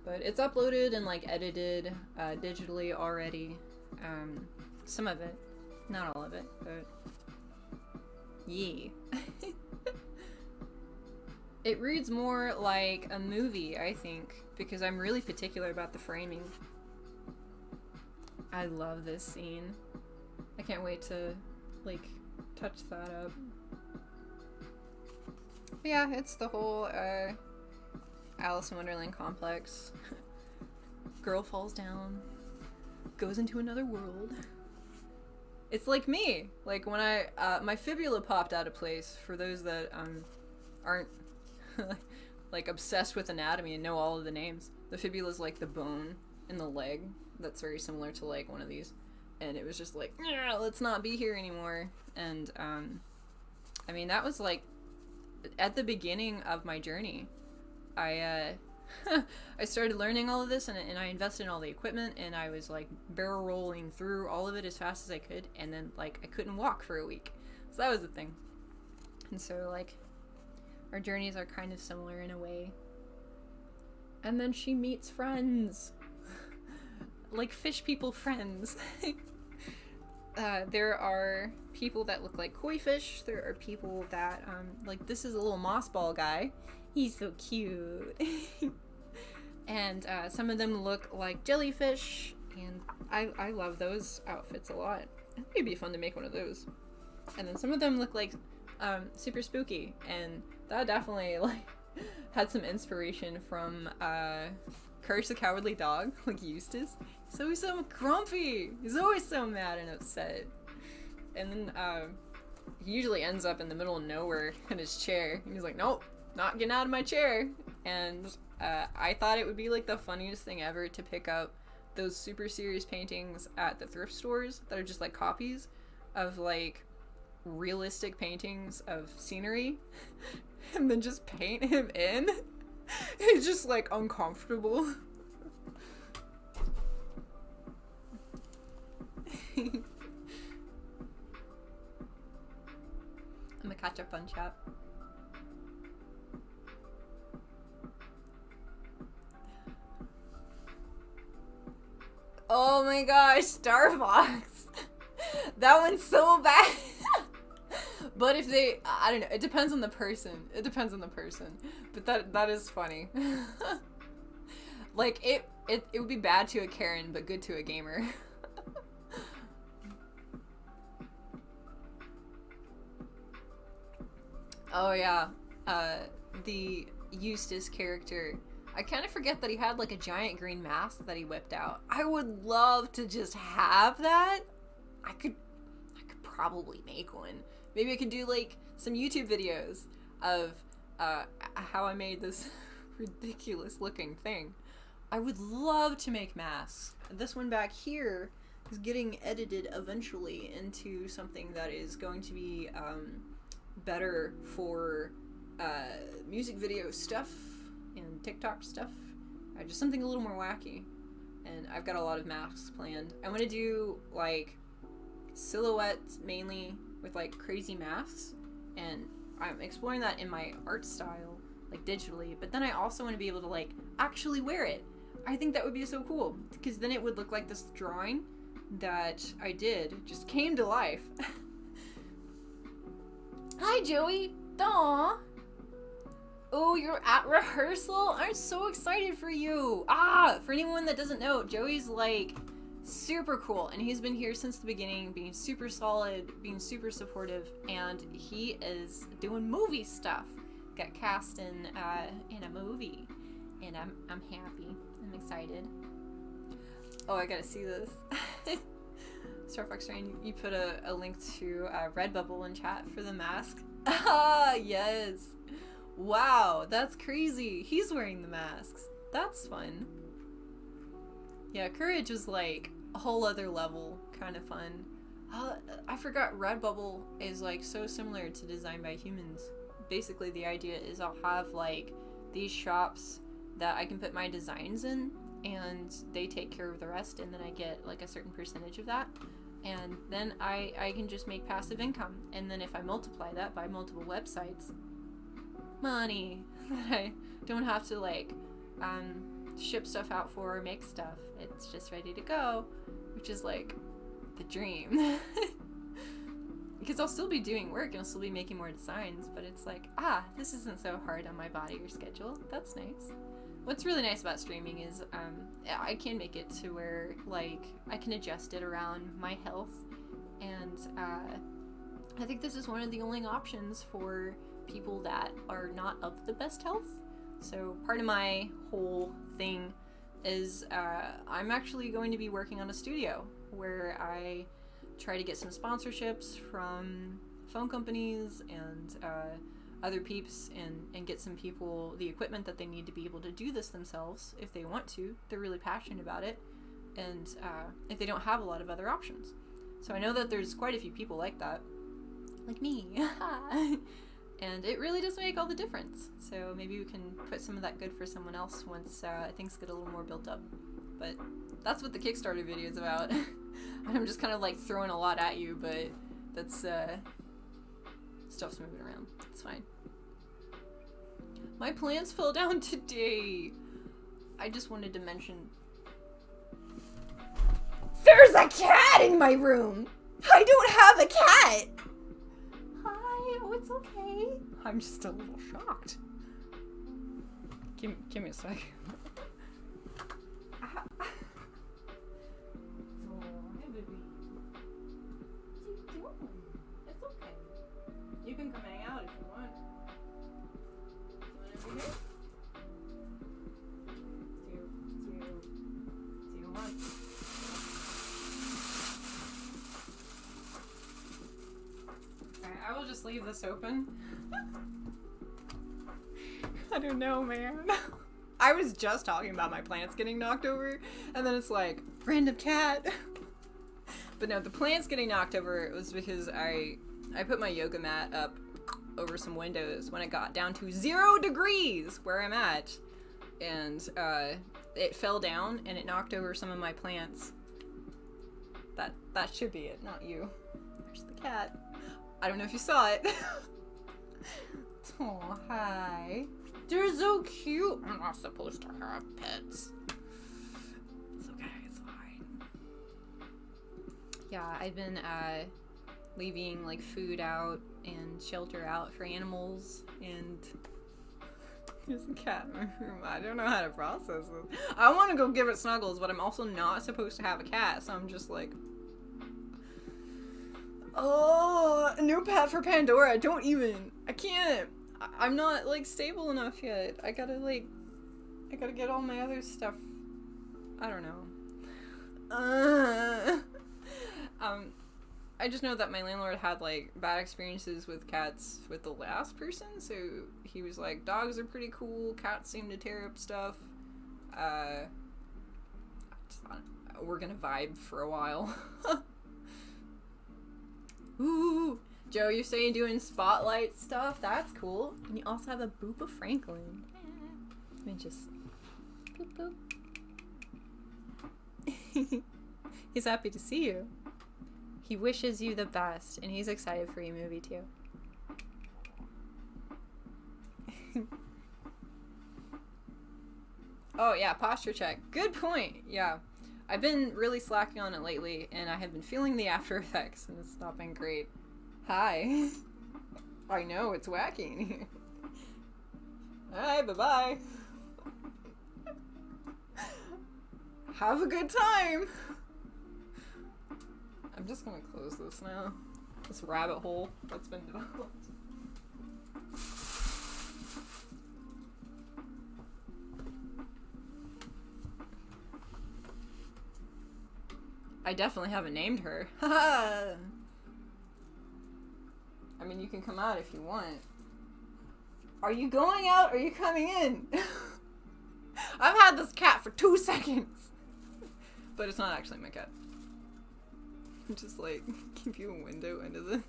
But it's uploaded and, like, edited digitally already. Some of it. Not all of it, but yeah. It reads more like a movie, I think, because I'm really particular about the framing. I love this scene. I can't wait to, like, touch that up. But yeah, it's the whole Alice in Wonderland complex. Girl falls down, goes into another world. It's like me. Like when my fibula popped out of place. For those that aren't like obsessed with anatomy and know all of the names, the fibula is like the bone in the leg that's very similar to like one of these, and it was just like, let's not be here anymore. And I mean, that was like at the beginning of my journey. I started learning all of this, and I invested in all the equipment, and I was like barrel rolling through all of it as fast as I could, and then like I couldn't walk for a week. So that was the thing. And so like our journeys are kind of similar in a way. And then she meets friends. Like fish people friends. There are people that look like koi fish. There are people that like, this is a little moss ball guy. He's so cute. And some of them look like jellyfish, and I love those outfits a lot. I think it'd be fun to make one of those. And then some of them look like super spooky, and that definitely like had some inspiration from Courage the Cowardly Dog, like Eustace. He's always so grumpy. He's always so mad and upset. And then he usually ends up in the middle of nowhere in his chair, and he's like, nope, not getting out of my chair. And I thought it would be like the funniest thing ever to pick up those super serious paintings at the thrift stores that are just like copies of like realistic paintings of scenery and then just paint him in. It's just like uncomfortable. I'm gonna catch up on chat. Oh my gosh, Starfox. That one's so bad. But if they, I don't know, it depends on the person. It depends on the person. But that is funny. Like, it would be bad to a Karen, but good to a gamer. Oh yeah, the Eustace character. I kind of forget that he had like a giant green mask that he whipped out. I would love to just have that. I could probably make one. Maybe I could do like some YouTube videos of how I made this ridiculous looking thing. I would love to make masks. This one back here is getting edited eventually into something that is going to be better for music video stuff and TikTok stuff. Just something a little more wacky. And I've got a lot of masks planned. I want to do like silhouettes mainly with like crazy masks, and I'm exploring that in my art style, like digitally, but then I also want to be able to like actually wear it. I think that would be so cool, because then it would look like this drawing that I did just came to life. Hi, Joey. Aww. Oh, you're at rehearsal? I'm so excited for you. For anyone that doesn't know, Joey's like super cool, and he's been here since the beginning, being super solid, being super supportive, and he is doing movie stuff. Got cast in a movie, and I'm happy. I'm excited. Oh, I gotta see this. Star Fox Rain, you put a link to Redbubble in chat for the mask. Yes. Wow, that's crazy. He's wearing the masks. That's fun. Yeah, Courage is like a whole other level, kind of fun. I forgot Redbubble is like so similar to Design by Humans. Basically, the idea is I'll have like these shops that I can put my designs in, and they take care of the rest, and then I get like a certain percentage of that. And then I can just make passive income. And then if I multiply that by multiple websites, money that I don't have to like ship stuff out for or make stuff. It's just ready to go, which is like the dream. Because I'll still be doing work and I'll still be making more designs, but it's like, this isn't so hard on my body or schedule. That's nice. What's really nice about streaming is I can make it to where like I can adjust it around my health, and I think this is one of the only options for people that are not of the best health. So part of my whole thing is I'm actually going to be working on a studio where I try to get some sponsorships from phone companies and other peeps, and get some people the equipment that they need to be able to do this themselves if they want to. They're really passionate about it, and if they don't have a lot of other options. So I know that there's quite a few people like that, like me. And it really does make all the difference. So maybe we can put some of that good for someone else once things get a little more built up. But that's what the Kickstarter video is about. I'm just kind of like throwing a lot at you, but that's stuff's moving around. It's fine. My plants fell down today. I just wanted to mention, there's a cat in my room. I don't have a cat. Hi. Oh, it's okay. I'm just a little shocked. Give me a sec. You can come hang out if you want. Do you want to be here? Do you want? Alright, I will just leave this open. I don't know, man. I was just talking about my plants getting knocked over, and then it's like, random cat. But no, the plants getting knocked over was because I put my yoga mat up over some windows when it got down to 0 degrees where I'm at, and it fell down and it knocked over some of my plants. That should be it, not you. There's the cat. I don't know if you saw it. Oh, hi. They're so cute. I'm not supposed to have pets. It's okay, it's fine. Yeah, I've been leaving like food out and shelter out for animals, and there's a cat in my room. I don't know how to process this. I want to go give it snuggles, but I'm also not supposed to have a cat, so I'm just like, oh, a new pet for Pandora. I can't. I'm not like stable enough yet. I gotta get all my other stuff. I don't know. I just know that my landlord had like bad experiences with cats with the last person, so he was like, dogs are pretty cool, cats seem to tear up stuff. I just thought we're gonna vibe for a while. Ooh, Joe, you're saying doing spotlight stuff? That's cool. And you also have a boop of Franklin. Let me just boop boop. He's happy to see you. He wishes you the best, and he's excited for your movie too. Oh yeah, posture check. Good point. Yeah. I've been really slacking on it lately, and I have been feeling the after effects, and it's not been great. Hi. I know, it's wacky in here. Hi, bye-bye. Have a good time. I'm just gonna close this now. This rabbit hole that's been developed. I definitely haven't named her. I mean, you can come out if you want. Are you going out or are you coming in? I've had this cat for 2 seconds. But it's not actually my cat. I'm just like, give you a window into this.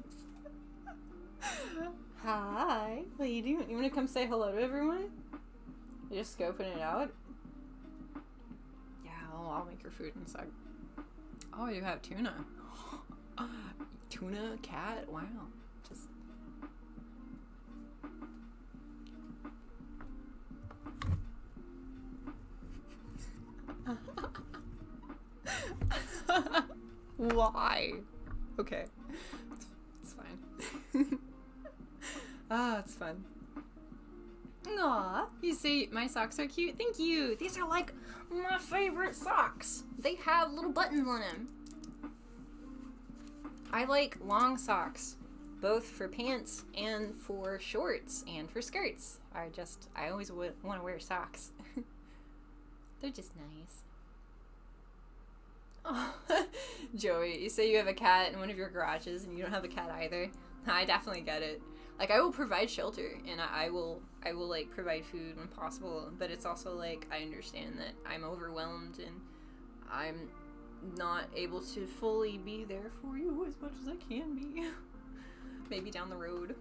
Hi. What are you doing? You want to come say hello to everyone? You're just scoping it out? Yeah, I'll make your food in a sec. Oh, you have tuna. Tuna, cat, wow. Just... Why? Okay. It's fine. Ah, it's fun. Aw, you see, my socks are cute. Thank you. These are like my favorite socks. They have little buttons on them. I like long socks, both for pants and for shorts and for skirts. I always want to wear socks. They're just nice. Oh, Joey, you say you have a cat in one of your garages and you don't have a cat either. I definitely get it. Like, I will provide shelter, and I will like, provide food when possible, but it's also, like, I understand that I'm overwhelmed, and I'm not able to fully be there for you as much as I can be. Maybe down the road.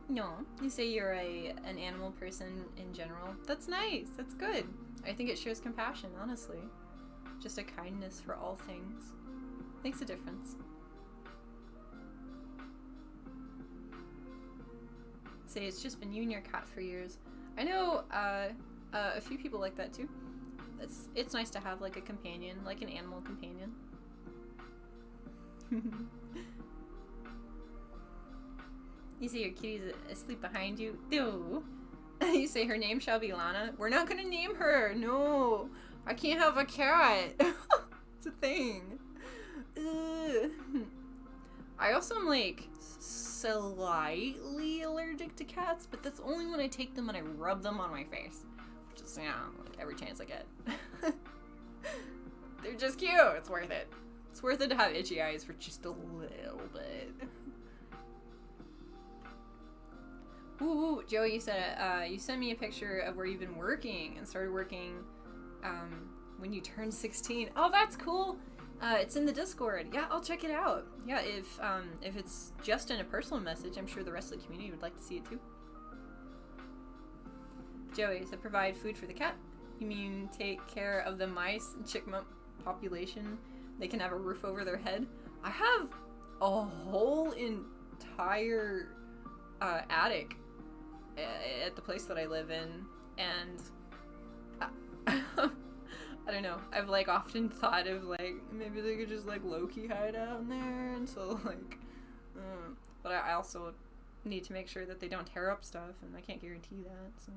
No, you say you're an animal person in general. That's nice, that's good. I think it shows compassion, honestly. Just a kindness for all things. Makes a difference. Say it's just been you and your cat for years. I know a few people like that too. It's nice to have like a companion, like an animal companion. You say your kitty's asleep behind you. Ew. You say her name shall be Lana. We're not gonna name her. No. I can't have a cat. It's a thing. Ugh. I also am like slightly allergic to cats, but that's only when I take them and I rub them on my face. Which is, like every chance I get. They're just cute. It's worth it. It's worth it to have itchy eyes for just a little bit. Ooh, Joey, you said you sent me a picture of where you've been working and started working when you turned 16. Oh, that's cool. It's in the Discord. Yeah, I'll check it out. Yeah, if it's just in a personal message, I'm sure the rest of the community would like to see it too. Joey, so provide food for the cat? You mean take care of the mice and chipmunk population? They can have a roof over their head? I have a whole entire attic at the place that I live in, and I don't know, I've like often thought of like maybe they could just like low-key hide out in there until like but I also need to make sure that they don't tear up stuff, and I can't guarantee that, so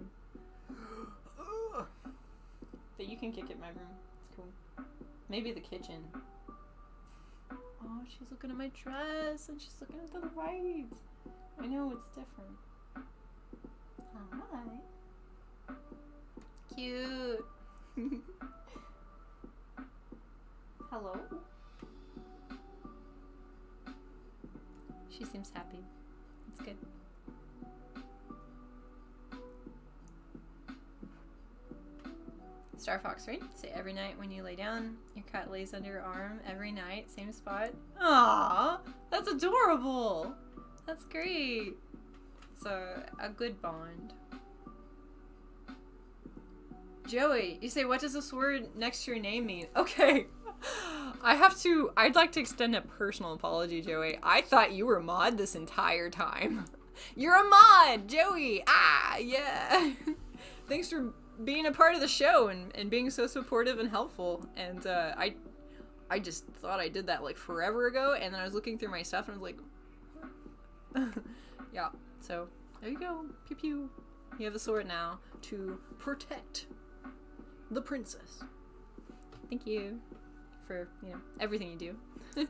but you can kick it in my room. It's cool. Maybe the kitchen. Oh, she's looking at my dress and she's looking at the lights. I know, it's different. Hi. Cute. Hello. She seems happy. It's good. Star Fox, right? Say every night when you lay down, your cat lays under your arm every night, same spot. Aww, that's adorable. That's great. It's a good bond. Joey, you say, what does this word next to your name mean? Okay. I'd like to extend a personal apology, Joey. I thought you were a mod this entire time. You're a mod, Joey. Ah, yeah. Thanks for being a part of the show and being so supportive and helpful. And I just thought I did that like forever ago, and then I was looking through my stuff and I was like, yeah. So there you go. Pew pew. You have a sword now to protect the princess. Thank you for, everything you do.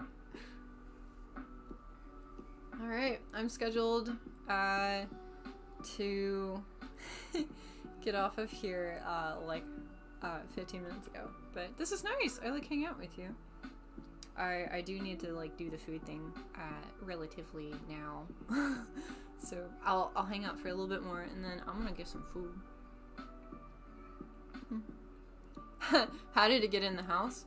All right, I'm scheduled to get off of here 15 minutes ago, but this is nice. I like hanging out with you. I do need to do the food thing relatively now. So I'll hang out for a little bit more, and then I'm gonna get some food. How did it get in the house?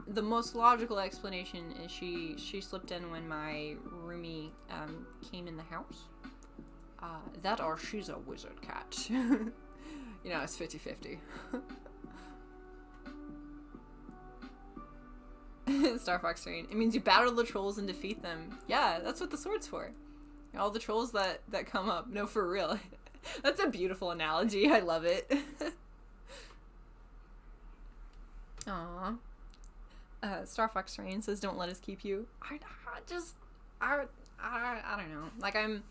The most logical explanation is she slipped in when my roomie came in the house. Or she's a wizard cat. It's 50-50. Star Fox Train. It means you battle the trolls and defeat them. Yeah, that's what the sword's for. All the trolls that come up. No, for real. That's a beautiful analogy. I love it. Aww. Star Fox Train says, "Don't let us keep you." I don't know. I'm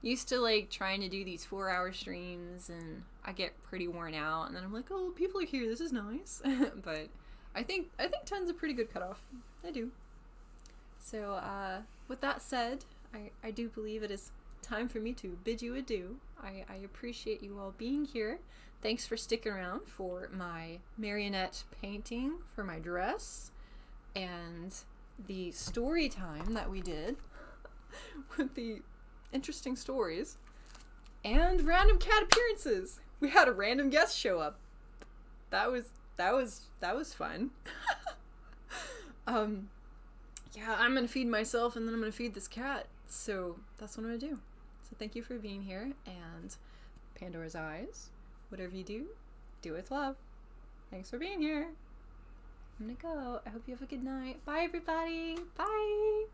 used to trying to do these 4-hour streams, and I get pretty worn out. And then I'm like, oh, people are here. This is nice. But I think 10's a pretty good cutoff. I do. So with that said, I do believe it is time for me to bid you adieu. I appreciate you all being here. Thanks for sticking around for my marionette painting for my dress and the story time that we did with the interesting stories and random cat appearances. We had a random guest show up. That was fun. Yeah, I'm gonna feed myself and then I'm gonna feed this cat. So that's what I'm gonna do. So thank you for being here, and Pandora's Eyes. Whatever you do, do with love. Thanks for being here. I'm gonna go. I hope you have a good night. Bye, everybody. Bye.